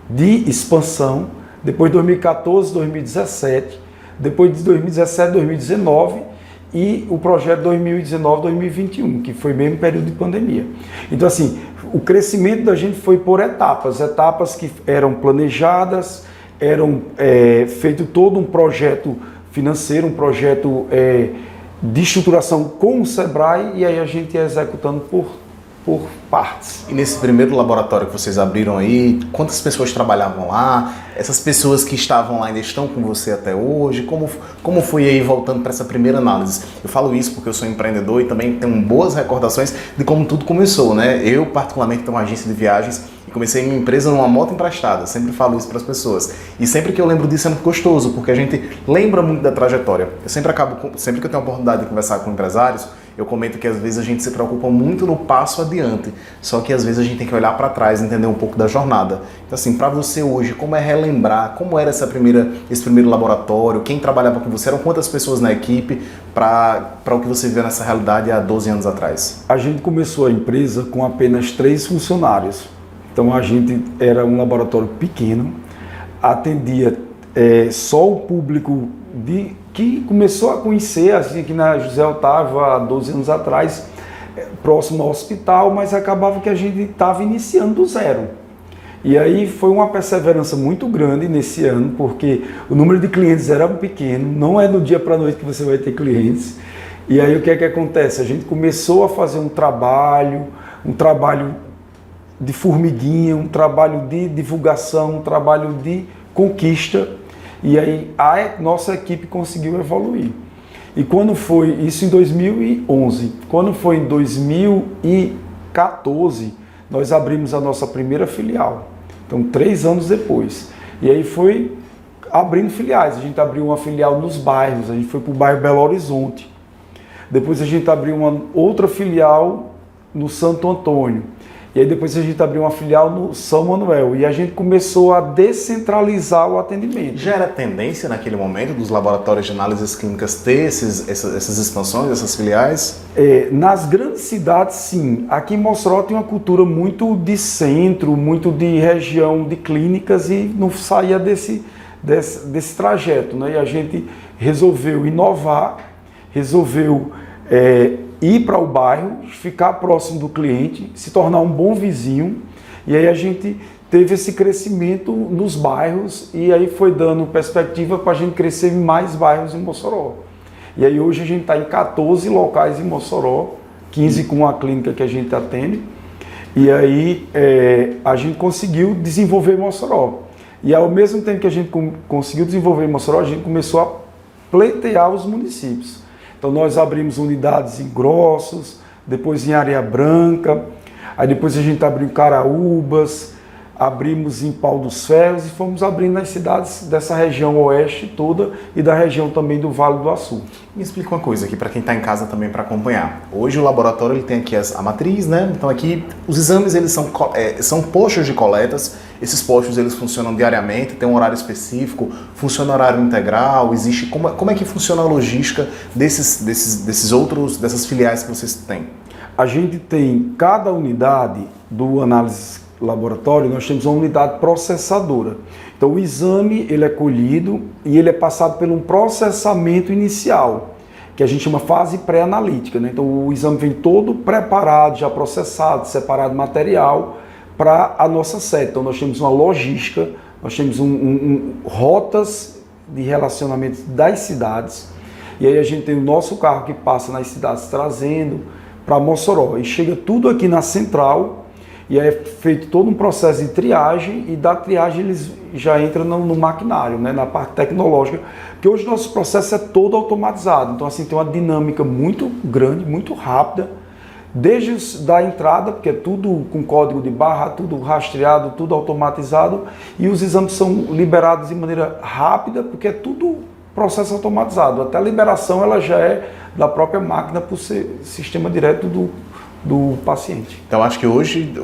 de expansão, depois 2014, 2017, depois de 2017, 2019 e o projeto 2019, 2021, que foi mesmo período de pandemia. Então assim, o crescimento da gente foi por etapas que eram planejadas, eram feito todo um projeto financeiro, um projeto de estruturação com o Sebrae, e aí a gente ia executando por partes. E nesse primeiro laboratório que vocês abriram aí, quantas pessoas trabalhavam lá? Essas pessoas que estavam lá ainda estão com você até hoje? Como foi aí voltando para essa primeira análise? Eu falo isso porque eu sou empreendedor e também tenho boas recordações de como tudo começou, né? Eu particularmente tenho uma agência de viagens e comecei minha empresa numa moto emprestada. Sempre falo isso para as pessoas. E sempre que eu lembro disso é muito gostoso, porque a gente lembra muito da trajetória. Sempre que eu tenho a oportunidade de conversar com empresários, eu comento que às vezes a gente se preocupa muito no passo adiante, só que às vezes a gente tem que olhar para trás e entender um pouco da jornada. Então assim, para você hoje, como é relembrar, como era esse primeiro laboratório, quem trabalhava com você, eram quantas pessoas na equipe para o que você viveu nessa realidade há 12 anos atrás? A gente começou a empresa com apenas 3 funcionários, então a gente era um laboratório pequeno, atendia só o público que começou a conhecer, assim, aqui na José Otávio há 12 anos atrás, próximo ao hospital, mas acabava que a gente estava iniciando do zero. E aí foi uma perseverança muito grande nesse ano, porque o número de clientes era pequeno, não é do dia para a noite que você vai ter clientes. E aí o que é que acontece? A gente começou a fazer um trabalho de formiguinha, um trabalho de divulgação, um trabalho de conquista, e aí a nossa equipe conseguiu evoluir. E quando foi isso em 2011, quando foi em 2014, nós abrimos a nossa primeira filial. Então 3 anos depois. E aí foi abrindo filiais. A gente abriu uma filial nos bairros, a gente foi para o bairro Belo Horizonte. Depois a gente abriu uma outra filial no Santo Antônio. E aí depois a gente abriu uma filial no São Manuel e a gente começou a descentralizar o atendimento. Já era tendência naquele momento dos laboratórios de análises clínicas ter essas expansões, essas filiais? Nas grandes cidades, sim. Aqui em Mossoró tem uma cultura muito de centro, muito de região de clínicas e não saía desse trajeto, né? E a gente resolveu inovar, resolveu ir para o bairro, ficar próximo do cliente, se tornar um bom vizinho, e aí a gente teve esse crescimento nos bairros e aí foi dando perspectiva para a gente crescer em mais bairros em Mossoró. E aí hoje a gente está em 14 locais em Mossoró, 15 com a clínica que a gente atende, e aí a gente conseguiu desenvolver Mossoró. E ao mesmo tempo que a gente conseguiu desenvolver Mossoró, a gente começou a pleitear os municípios. Então nós abrimos unidades em Grossos, depois em Areia Branca, aí depois a gente abriu em Caraúbas, abrimos em Pau dos Ferros e fomos abrindo nas cidades dessa região oeste toda e da região também do Vale do Açu. Me explica uma coisa aqui para quem está em casa também para acompanhar. Hoje o laboratório ele tem aqui a matriz, né? Então aqui os exames eles são postos de coletas. Esses postos eles funcionam diariamente, tem um horário específico, funciona horário integral, existe como é que funciona a logística dessas filiais que vocês têm? A gente tem cada unidade do análise laboratório, nós temos uma unidade processadora. Então o exame ele é colhido e ele é passado por um processamento inicial, que a gente chama fase pré-analítica, né? Então o exame vem todo preparado, já processado, separado material para a nossa sede. Então nós temos uma logística, nós temos rotas de relacionamento das cidades, e aí a gente tem o nosso carro que passa nas cidades trazendo para Mossoró, e chega tudo aqui na central. E é feito todo um processo de triagem, e da triagem eles já entram no maquinário, né, na parte tecnológica, porque hoje o nosso processo é todo automatizado. Então assim, tem uma dinâmica muito grande, muito rápida, desde da entrada, porque é tudo com código de barra, tudo rastreado, tudo automatizado, e os exames são liberados de maneira rápida, porque é tudo processo automatizado. Até a liberação ela já é da própria máquina por ser sistema direto do paciente. Então acho que hoje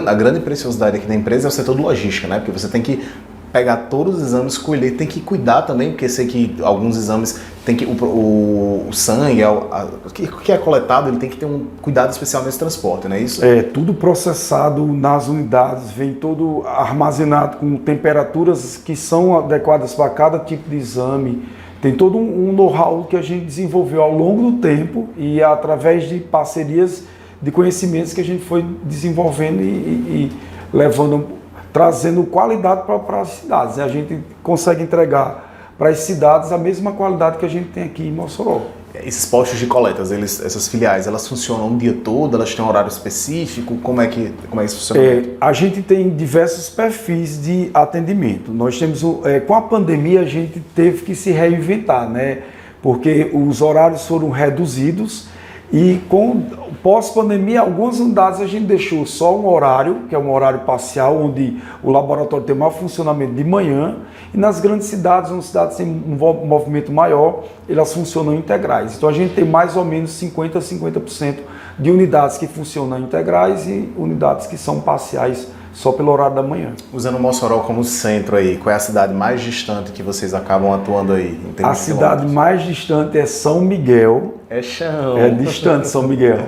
a grande preciosidade aqui da empresa é o setor de logística, né? Porque você tem que pegar todos os exames, colher, tem que cuidar também, porque sei que alguns exames tem que o sangue, o que é coletado, ele tem que ter um cuidado especial nesse transporte, não é isso? É, tudo processado nas unidades, vem todo armazenado com temperaturas que são adequadas para cada tipo de exame. Tem todo um know-how que a gente desenvolveu ao longo do tempo e através de parcerias de conhecimentos que a gente foi desenvolvendo e levando, trazendo qualidade para as cidades, né? A gente consegue entregar para as cidades a mesma qualidade que a gente tem aqui em Mossoró. Esses postos de coletas, essas filiais, elas funcionam o dia todo? Elas têm um horário específico? Como é que isso funciona? A gente tem diversos perfis de atendimento. Nós temos, com a pandemia, a gente teve que se reinventar, né? Porque os horários foram reduzidos. E com pós-pandemia, algumas unidades a gente deixou só um horário, que é um horário parcial, onde o laboratório tem maior funcionamento de manhã, e nas grandes cidades, onde cidades têm um movimento maior, elas funcionam integrais. Então a gente tem mais ou menos 50% a 50% de unidades que funcionam integrais e unidades que são parciais só pelo horário da manhã. Usando Mossoró como centro aí, qual é a cidade mais distante que vocês acabam atuando aí? A cidade mais distante é São Miguel. É chão. É distante São Miguel.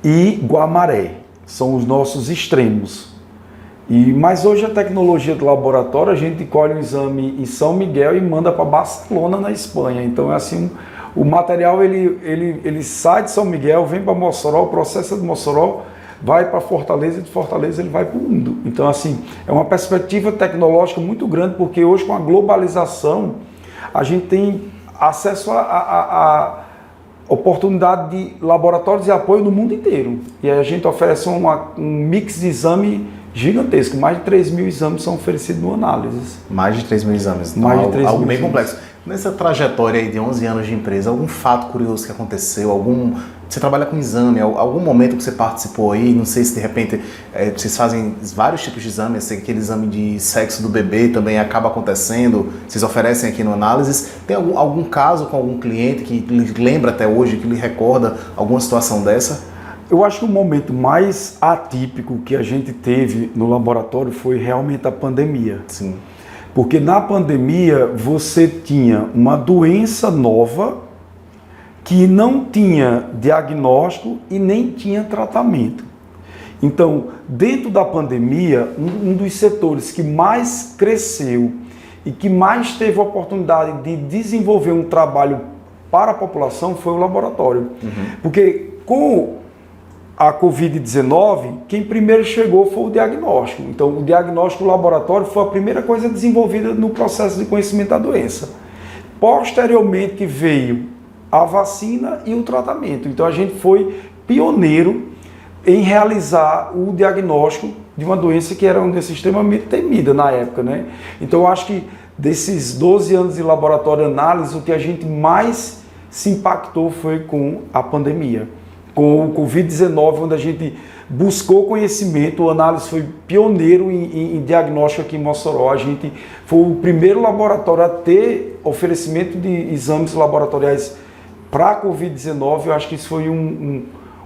E Guamaré. São os nossos extremos. Mas hoje a tecnologia do laboratório, a gente colhe um exame em São Miguel e manda para Barcelona, na Espanha. Então é assim, o material ele sai de São Miguel, vem para Mossoró, o processo de Mossoró vai para Fortaleza, e de Fortaleza ele vai para o mundo. Então, assim, é uma perspectiva tecnológica muito grande, porque hoje, com a globalização, a gente tem acesso a oportunidade de laboratórios de apoio no mundo inteiro. E a gente oferece um mix de exame gigantesco. Mais de 3.000 exames são oferecidos no Análises. Mais de 3.000 exames. Então, mais de 3.000 algo bem exames. complexo. Nessa trajetória aí de 11 anos de empresa, algum fato curioso que aconteceu? Você trabalha com exame, algum momento que você participou aí? Não sei se de repente vocês fazem vários tipos de exames, sei que aquele exame de sexo do bebê também acaba acontecendo, vocês oferecem aqui no Análises. Tem algum caso com algum cliente que lhe lembra até hoje, que lhe recorda alguma situação dessa? Eu acho que o momento mais atípico que a gente teve no laboratório foi realmente a pandemia. Sim. Porque na pandemia você tinha uma doença nova que não tinha diagnóstico e nem tinha tratamento. Então, dentro da pandemia, um dos setores que mais cresceu e que mais teve a oportunidade de desenvolver um trabalho para a população foi o laboratório. Porque com a Covid-19, quem primeiro chegou foi o diagnóstico. Então, o diagnóstico do laboratório foi a primeira coisa desenvolvida no processo de conhecimento da doença. Posteriormente que veio a vacina e o tratamento. Então, a gente foi pioneiro em realizar o diagnóstico de uma doença que era uma doença extremamente temida na época, né? Então, eu acho que desses 12 anos de laboratório de análise, o que a gente mais se impactou foi com a pandemia. com o Covid-19, onde a gente buscou conhecimento. O Análise foi pioneiro em diagnóstico aqui em Mossoró. A gente foi o primeiro laboratório a ter oferecimento de exames laboratoriais para a Covid-19. Eu acho que isso foi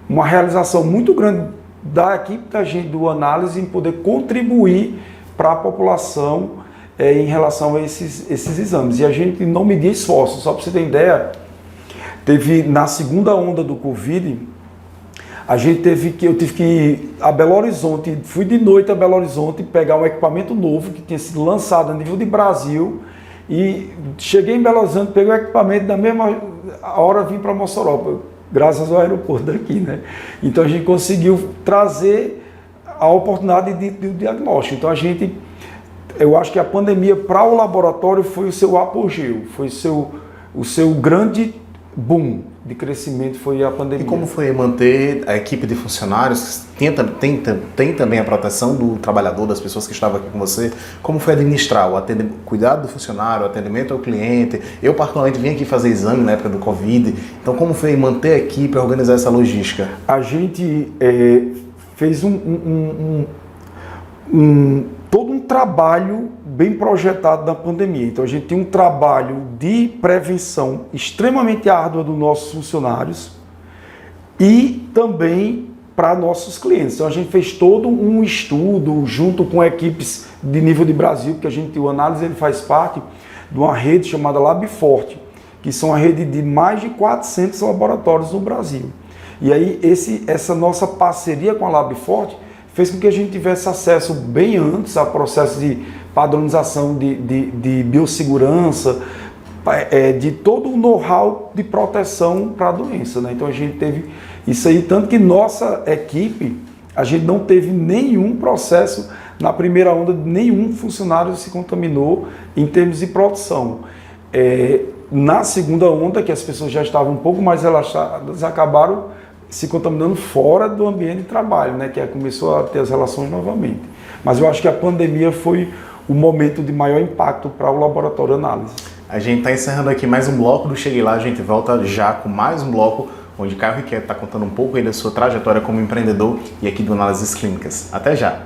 uma realização muito grande da equipe da gente do Análise em poder contribuir para a população em relação a esses exames. E a gente não media esforços. Só para você ter ideia, teve na segunda onda do Covid, eu tive que ir a Belo Horizonte, fui de noite a Belo Horizonte pegar um equipamento novo que tinha sido lançado a nível de Brasil, e cheguei em Belo Horizonte, peguei o equipamento, da mesma hora vim para Mossoró, graças ao aeroporto daqui, né? Então a gente conseguiu trazer a oportunidade de diagnóstico. Então eu acho que a pandemia para o laboratório foi o seu apogeu, foi o seu grande boom de crescimento, foi a pandemia. E como foi manter a equipe de funcionários? Tem também a proteção do trabalhador, das pessoas que estavam aqui com você. Como foi administrar o cuidado do funcionário, o atendimento ao cliente? Eu, particularmente, vim aqui fazer exame na época do Covid. Então, como foi manter a equipe e organizar essa logística? A gente fez todo um trabalho bem projetado na pandemia. Então a gente tem um trabalho de prevenção extremamente árdua dos nossos funcionários e também para nossos clientes. Então a gente fez todo um estudo junto com equipes de nível de Brasil, porque o Análise ele faz parte de uma rede chamada LabForte, que são a rede de mais de 400 laboratórios no Brasil. E aí essa nossa parceria com a LabForte fez com que a gente tivesse acesso bem antes a processos de padronização de biossegurança, de todo o know-how de proteção para a doença, né? Então a gente teve isso aí, tanto que nossa equipe, a gente não teve nenhum processo na primeira onda, nenhum funcionário se contaminou em termos de produção. Na segunda onda, que as pessoas já estavam um pouco mais relaxadas, acabaram se contaminando fora do ambiente de trabalho, né? Que começou a ter as relações novamente. Mas eu acho que a pandemia foi o momento de maior impacto para o Laboratório Análise. A gente está encerrando aqui mais um bloco do Chegue Lá. A gente volta já com mais um bloco, onde Caio Riquet está contando um pouco aí da sua trajetória como empreendedor e aqui do Análises Clínicas. Até já!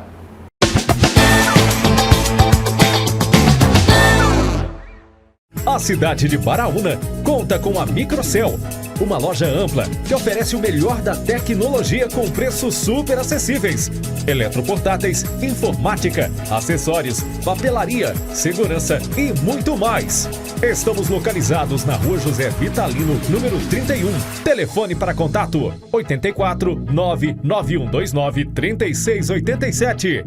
A cidade de Baraúna conta com a Microcel, uma loja ampla que oferece o melhor da tecnologia com preços super acessíveis. Eletroportáteis, informática, acessórios, papelaria, segurança e muito mais. Estamos localizados na Rua José Vitalino, número 31. Telefone para contato 84 99129 3687.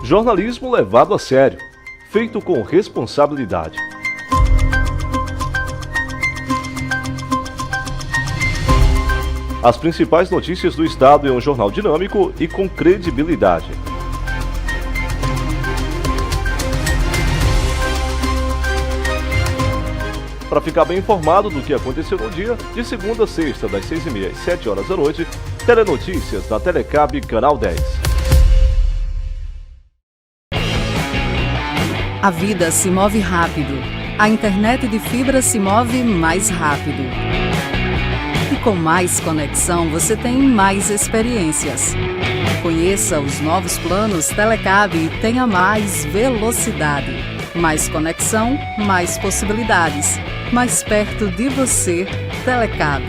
Jornalismo levado a sério, feito com responsabilidade. As principais notícias do Estado em um jornal dinâmico e com credibilidade. Para ficar bem informado do que aconteceu no dia, de segunda a sexta, das 6h30 às 7 horas da noite, Telenotícias na Telecab Canal 10. A vida se move rápido. A internet de fibra se move mais rápido. E com mais conexão, você tem mais experiências. Conheça os novos planos Telecab e tenha mais velocidade. Mais conexão, mais possibilidades. Mais perto de você, Telecab.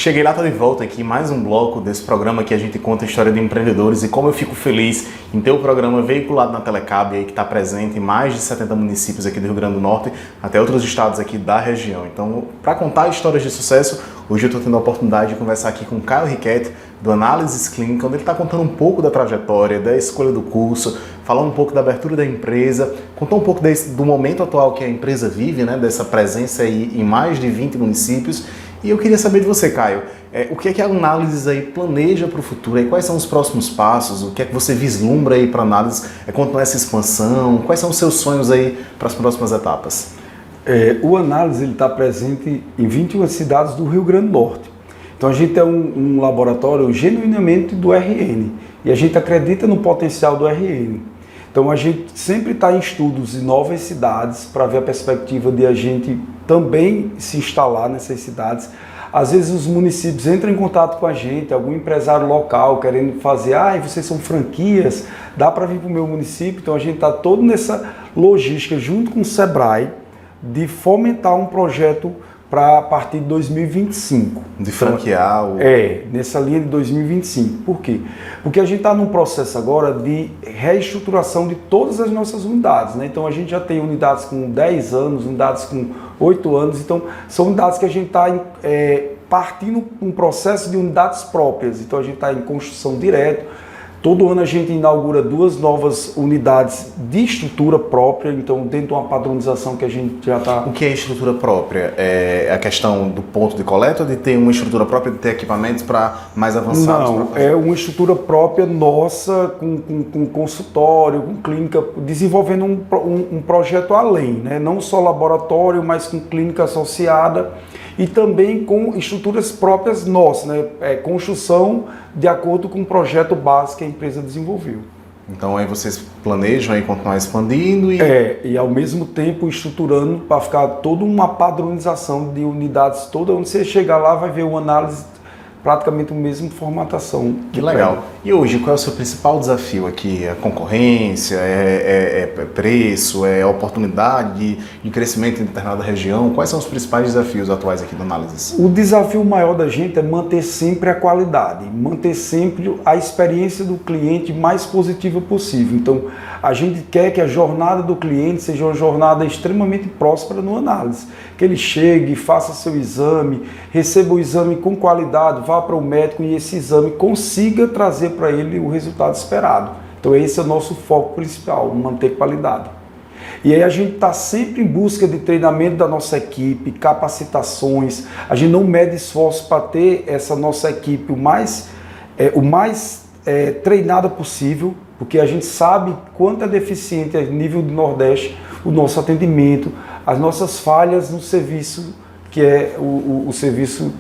Cheguei lá, tô de volta aqui, mais um bloco desse programa que a gente conta a história de empreendedores e como eu fico feliz em ter o programa veiculado na Telecab, aí, que está presente em mais de 70 municípios aqui do Rio Grande do Norte, até outros estados aqui da região. Então, para contar histórias de sucesso, hoje eu estou tendo a oportunidade de conversar aqui com o Caio Riquetti, do Análises Clínica, onde ele está contando um pouco da trajetória, da escolha do curso, falando um pouco da abertura da empresa, contou um pouco do momento atual que a empresa vive, né, dessa presença aí em mais de 20 municípios. E eu queria saber de você, Caio, o que é que a Análises aí planeja para o futuro? Aí, quais são os próximos passos? O que é que você vislumbra aí para a Análises quanto a essa expansão? Quais são os seus sonhos aí para as próximas etapas? O Análises está presente em 21 cidades do Rio Grande do Norte. Então a gente é um laboratório genuinamente do RN e a gente acredita no potencial do RN. Então a gente sempre está em estudos em novas cidades para ver a perspectiva de a gente também se instalar nessas cidades. Às vezes os municípios entram em contato com a gente, algum empresário local querendo fazer, vocês são franquias, dá para vir para o meu município. Então a gente está todo nessa logística junto com o Sebrae de fomentar um projeto para a partir de 2025. De franquear? Nessa linha de 2025. Por quê? Porque a gente está num processo agora de reestruturação de todas as nossas unidades, né? Então a gente já tem unidades com 10 anos, unidades com 8 anos, então são unidades que a gente está partindo um processo de unidades próprias, então a gente está em construção direto. Todo ano a gente inaugura 2 novas unidades de estrutura própria, então dentro de uma padronização que a gente já está... O que é estrutura própria? É a questão do ponto de coleta ou de ter uma estrutura própria, de ter equipamentos para mais avançados? Não, é uma estrutura própria nossa, com consultório, com clínica, desenvolvendo um projeto além, né? Não só laboratório, mas com clínica associada e também com estruturas próprias nossas, né? Construção de acordo com o projeto base que a empresa desenvolveu. Então aí vocês planejam aí continuar expandindo e ao mesmo tempo estruturando para ficar toda uma padronização de unidades, toda onde você chegar lá vai ver uma análise praticamente a mesma formatação. Que legal. E hoje, qual é o seu principal desafio aqui? É concorrência, é preço, é oportunidade de crescimento em determinada região? Quais são os principais desafios atuais aqui do Análises? O desafio maior da gente é manter sempre a qualidade, manter sempre a experiência do cliente mais positiva possível. Então, a gente quer que a jornada do cliente seja uma jornada extremamente próspera no Análises. Que ele chegue, faça seu exame, receba o exame com qualidade, vá para o médico e esse exame consiga trazer para ele o resultado esperado. Então esse é o nosso foco principal, manter qualidade. E aí a gente está sempre em busca de treinamento da nossa equipe, capacitações, a gente não mede esforço para ter essa nossa equipe o mais treinada possível, porque a gente sabe quanto é deficiente a nível do Nordeste o nosso atendimento, as nossas falhas no serviço, que é o serviço,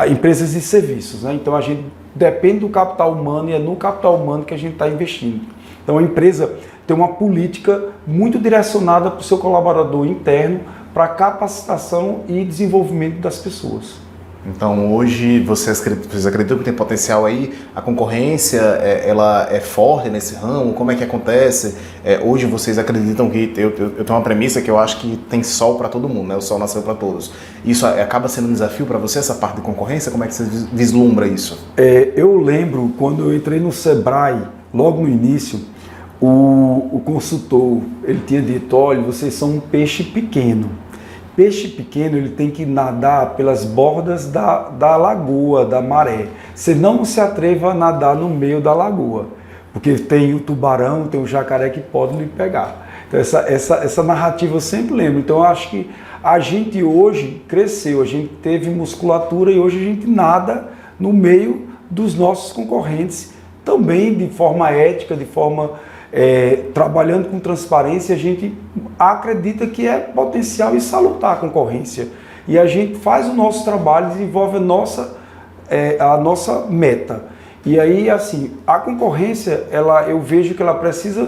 empresas de serviços, né? Então a gente depende do capital humano e é no capital humano que a gente está investindo. Então a empresa tem uma política muito direcionada para o seu colaborador interno para capacitação e desenvolvimento das pessoas. Então hoje vocês acreditam que tem potencial aí? A concorrência ela é forte nesse ramo? Como é que acontece? Hoje vocês acreditam que eu tenho uma premissa que eu acho que tem sol para todo mundo, né? O sol nasceu para todos. Isso acaba sendo um desafio para você, essa parte de concorrência? Como é que você vislumbra isso? Eu lembro quando eu entrei no Sebrae, logo no início, o consultor ele tinha dito: olha, vocês são um peixe pequeno. Peixe pequeno ele tem que nadar pelas bordas da lagoa, da maré. Você não se atreva a nadar no meio da lagoa, porque tem o tubarão, tem o jacaré que podem lhe pegar. Então essa narrativa eu sempre lembro. Então eu acho que a gente hoje cresceu, a gente teve musculatura e hoje a gente nada no meio dos nossos concorrentes, também de forma ética, de forma... trabalhando com transparência, a gente acredita que é potencial e salutar a concorrência. E a gente faz o nosso trabalho, desenvolve a nossa meta. E aí, assim, a concorrência, eu vejo que ela precisa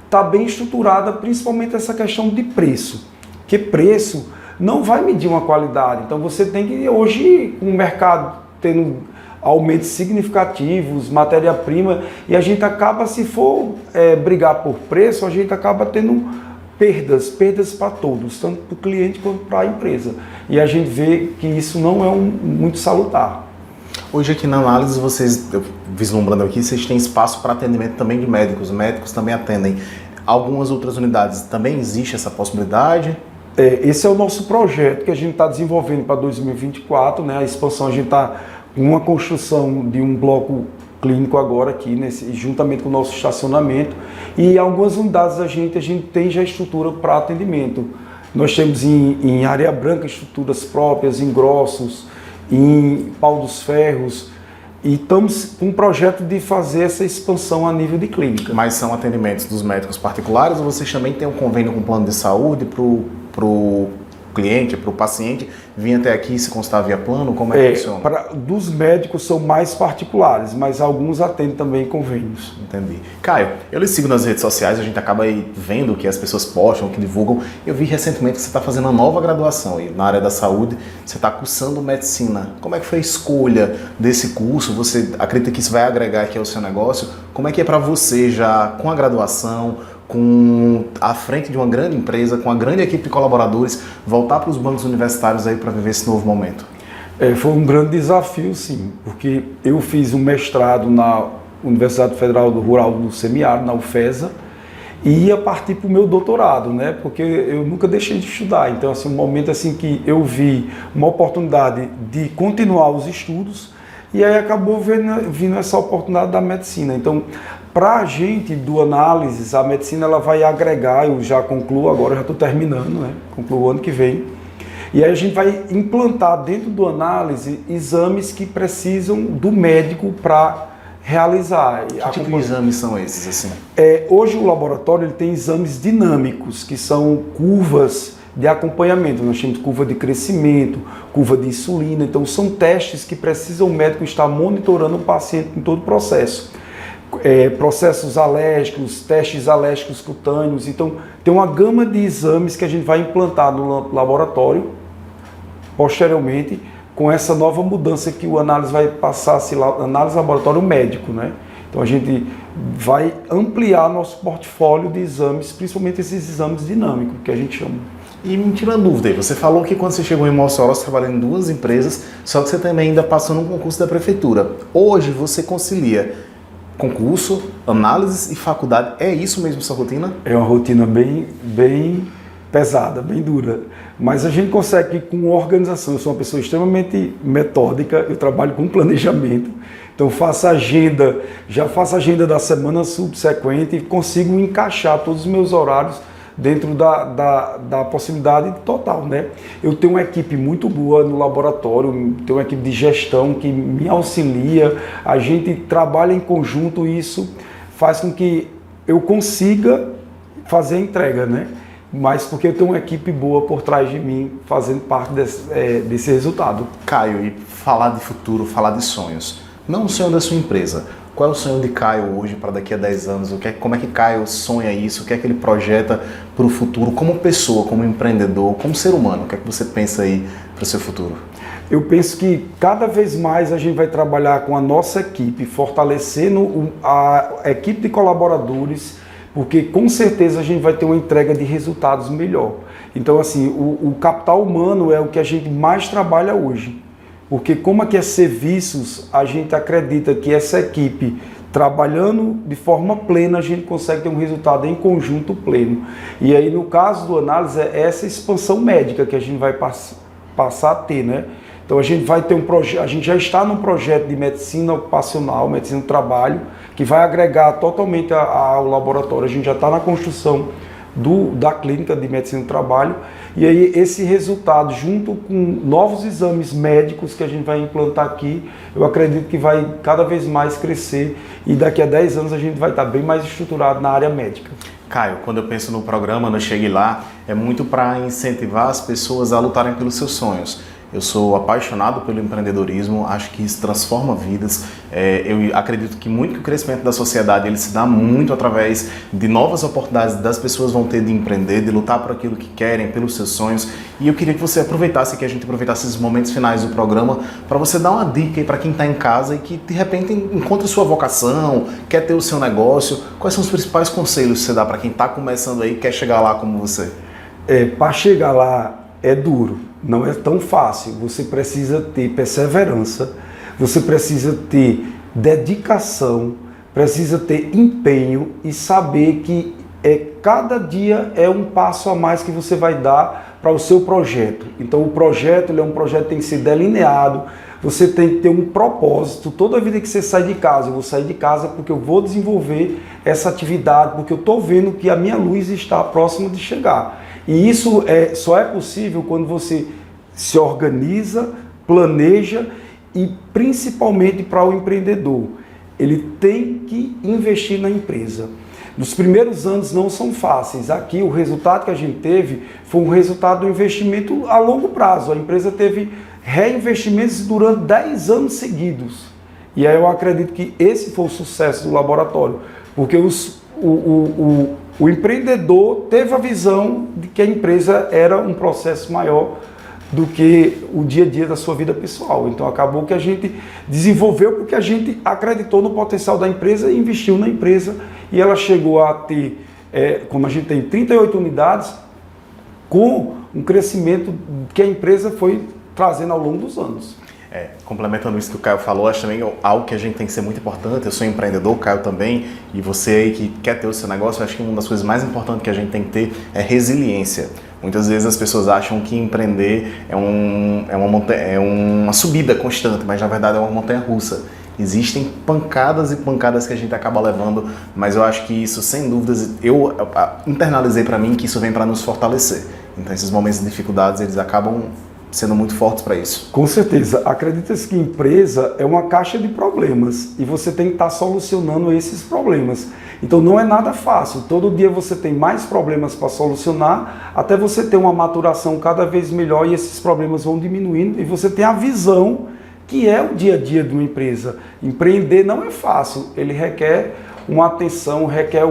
estar bem estruturada, principalmente essa questão de preço. Porque preço não vai medir uma qualidade. Então você tem que, hoje, com o mercado tendo aumentos significativos, matéria-prima, e a gente acaba, se for brigar por preço, a gente acaba tendo perdas para todos, tanto para o cliente quanto para a empresa. E a gente vê que isso não é muito salutar. Hoje aqui na análise, vocês, vislumbrando aqui, vocês têm espaço para atendimento também de médicos. Os médicos também atendem. Algumas outras unidades também existe essa possibilidade? Esse é o nosso projeto que a gente está desenvolvendo para 2024, né? A expansão, a gente está com uma construção de um bloco clínico agora aqui, juntamente com o nosso estacionamento, e algumas unidades a gente tem já estrutura para atendimento. Nós temos em Areia Branca estruturas próprias, em Grossos, em Pau dos Ferros, e estamos com um projeto de fazer essa expansão a nível de clínica. Mas são atendimentos dos médicos particulares ou vocês também têm um convênio com o plano de saúde para o cliente, para o paciente vir até aqui e se constar via plano? Como é que funciona? Dos médicos são mais particulares, mas alguns atendem também convênios. Entendi. Caio, eu lhe sigo nas redes sociais, a gente acaba aí vendo o que as pessoas postam, o que divulgam. Eu vi recentemente que você está fazendo uma nova graduação e na área da saúde, você está cursando medicina. Como é que foi a escolha desse curso? Você acredita que isso vai agregar aqui ao seu negócio? Como é que é para você já com a graduação, à frente de uma grande empresa, com uma grande equipe de colaboradores, voltar para os bancos universitários aí para viver esse novo momento? Foi um grande desafio, sim, porque eu fiz um mestrado na Universidade Federal Rural do Semiárido, na UFESA, e ia partir para o meu doutorado, né? Porque eu nunca deixei de estudar. Então, assim, um momento assim que eu vi uma oportunidade de continuar os estudos, e aí acabou vindo essa oportunidade da medicina. Então, para a gente do análises, a medicina ela vai agregar, eu já concluo agora, já estou terminando, né? Concluo o ano que vem. E aí a gente vai implantar dentro do análise exames que precisam do médico para realizar. Que tipo de exames são esses, assim? Hoje o laboratório ele tem exames dinâmicos, que são curvas de acompanhamento. Nós temos curva de crescimento, curva de insulina. Então são testes que precisam o médico estar monitorando o paciente em todo o processo. Processos alérgicos, testes alérgicos cutâneos. Então tem uma gama de exames que a gente vai implantar no laboratório posteriormente, com essa nova mudança que o análise vai passar a ser análise laboratório médico, né? Então a gente vai ampliar nosso portfólio de exames, principalmente esses exames dinâmicos, que a gente chama. E me tira uma dúvida aí, você falou que quando você chegou em Mossoró, você trabalhou em 2 empresas, só que você também ainda passou num concurso da prefeitura. Hoje você concilia concurso, análises e faculdade. É isso mesmo sua rotina? É uma rotina bem pesada, bem dura. Mas a gente consegue com organização. Eu sou uma pessoa extremamente metódica, eu trabalho com planejamento. Então já faço agenda da semana subsequente e consigo encaixar todos os meus horários dentro da possibilidade total, né? Eu tenho uma equipe muito boa no laboratório, tenho uma equipe de gestão que me auxilia, a gente trabalha em conjunto e isso faz com que eu consiga fazer a entrega, né? Mas porque eu tenho uma equipe boa por trás de mim fazendo parte desse resultado. Caio, e falar de futuro, falar de sonhos. Não o sonho da sua empresa. Qual é o sonho de Caio hoje para daqui a 10 anos? Como é que Caio sonha isso? O que é que ele projeta para o futuro como pessoa, como empreendedor, como ser humano? O que é que você pensa aí para o seu futuro? Eu penso que cada vez mais a gente vai trabalhar com a nossa equipe, fortalecendo a equipe de colaboradores, porque com certeza a gente vai ter uma entrega de resultados melhor. Então, assim, o capital humano é o que a gente mais trabalha hoje. Porque como aqui é serviços, a gente acredita que essa equipe trabalhando de forma plena, a gente consegue ter um resultado em conjunto pleno. E aí, no caso do análise, é essa expansão médica que a gente vai passar a ter, né? Então a gente vai ter a gente já está num projeto de medicina ocupacional, medicina do trabalho, que vai agregar totalmente ao laboratório. A gente já está na construção da clínica de medicina do trabalho, e aí esse resultado, junto com novos exames médicos que a gente vai implantar aqui, eu acredito que vai cada vez mais crescer, e daqui a 10 anos a gente vai estar bem mais estruturado na área médica. Caio, quando eu penso no programa, no Chegue Lá, é muito para incentivar as pessoas a lutarem pelos seus sonhos. Eu sou apaixonado pelo empreendedorismo, acho que isso transforma vidas. Eu acredito que muito que o crescimento da sociedade ele se dá muito através de novas oportunidades das pessoas vão ter de empreender, de lutar por aquilo que querem, pelos seus sonhos. E eu queria que você aproveitasse, que a gente aproveitasse esses momentos finais do programa para você dar uma dica aí para quem está em casa e que de repente encontra sua vocação, quer ter o seu negócio. Quais são os principais conselhos que você dá para quem está começando aí e quer chegar lá como você? Para chegar lá é duro. Não é tão fácil, você precisa ter perseverança, você precisa ter dedicação, precisa ter empenho e saber que cada dia é um passo a mais que você vai dar para o seu projeto. Então o projeto, ele é um projeto que tem que ser delineado, você tem que ter um propósito. Toda vida que você sai de casa, eu vou sair de casa porque eu vou desenvolver essa atividade, porque eu estou vendo que a minha luz está próxima de chegar. E isso só é possível quando você se organiza, planeja e principalmente para o empreendedor. Ele tem que investir na empresa. Nos primeiros anos não são fáceis. Aqui o resultado que a gente teve foi um resultado do investimento a longo prazo. A empresa teve reinvestimentos durante 10 anos seguidos. E aí eu acredito que esse foi o sucesso do laboratório, porque o empreendedor teve a visão de que a empresa era um processo maior do que o dia a dia da sua vida pessoal. Então acabou que a gente desenvolveu porque a gente acreditou no potencial da empresa e investiu na empresa, e ela chegou a ter, como a gente tem 38 unidades, com um crescimento que a empresa foi trazendo ao longo dos anos. Complementando isso que o Caio falou, acho também algo que a gente tem que ser muito importante. Eu sou empreendedor, o Caio também, e você aí que quer ter o seu negócio, eu acho que uma das coisas mais importantes que a gente tem que ter é resiliência. Muitas vezes as pessoas acham que empreender é uma subida constante, mas na verdade é uma montanha russa. Existem pancadas e pancadas que a gente acaba levando, mas eu acho que isso, sem dúvidas, eu internalizei para mim que isso vem para nos fortalecer. Então esses momentos de dificuldades, eles acabam sendo muito fortes para isso. Com certeza. Acredita-se que empresa é uma caixa de problemas e você tem que estar solucionando esses problemas. Então não é nada fácil. Todo dia você tem mais problemas para solucionar, até você ter uma maturação cada vez melhor e esses problemas vão diminuindo e você tem a visão que é o dia a dia de uma empresa. Empreender não é fácil, ele requer uma atenção, requer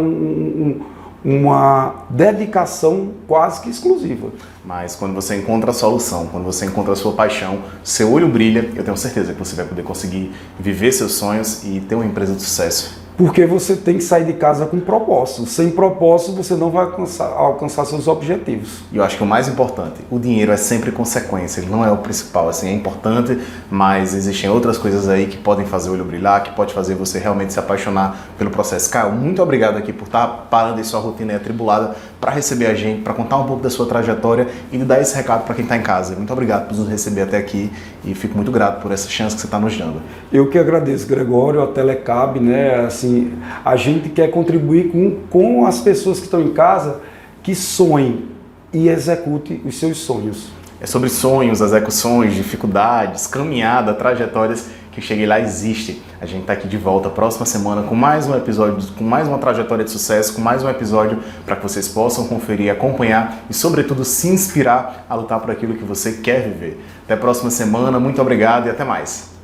uma dedicação quase que exclusiva. Mas quando você encontra a solução, quando você encontra a sua paixão, seu olho brilha, eu tenho certeza que você vai poder conseguir viver seus sonhos e ter uma empresa de sucesso. Porque você tem que sair de casa com propósito. Sem propósito, você não vai alcançar seus objetivos. E eu acho que o mais importante, o dinheiro é sempre consequência, ele não é o principal. Assim, é importante, mas existem outras coisas aí que podem fazer o olho brilhar, que pode fazer você realmente se apaixonar pelo processo. Caio, muito obrigado aqui por estar parando em sua rotina atribulada para receber a gente, para contar um pouco da sua trajetória e de dar esse recado para quem está em casa. Muito obrigado por nos receber até aqui e fico muito grato por essa chance que você está nos dando. Eu que agradeço, Gregório, a Telecab, né? Assim, a gente quer contribuir com as pessoas que estão em casa, que sonhem e executem os seus sonhos. É sobre sonhos, execuções, dificuldades, caminhada, trajetórias que Cheguei Lá existe. A gente está aqui de volta próxima semana com mais um episódio, com mais uma trajetória de sucesso, com mais um episódio para que vocês possam conferir, acompanhar e, sobretudo, se inspirar a lutar por aquilo que você quer viver. Até a próxima semana, muito obrigado e até mais.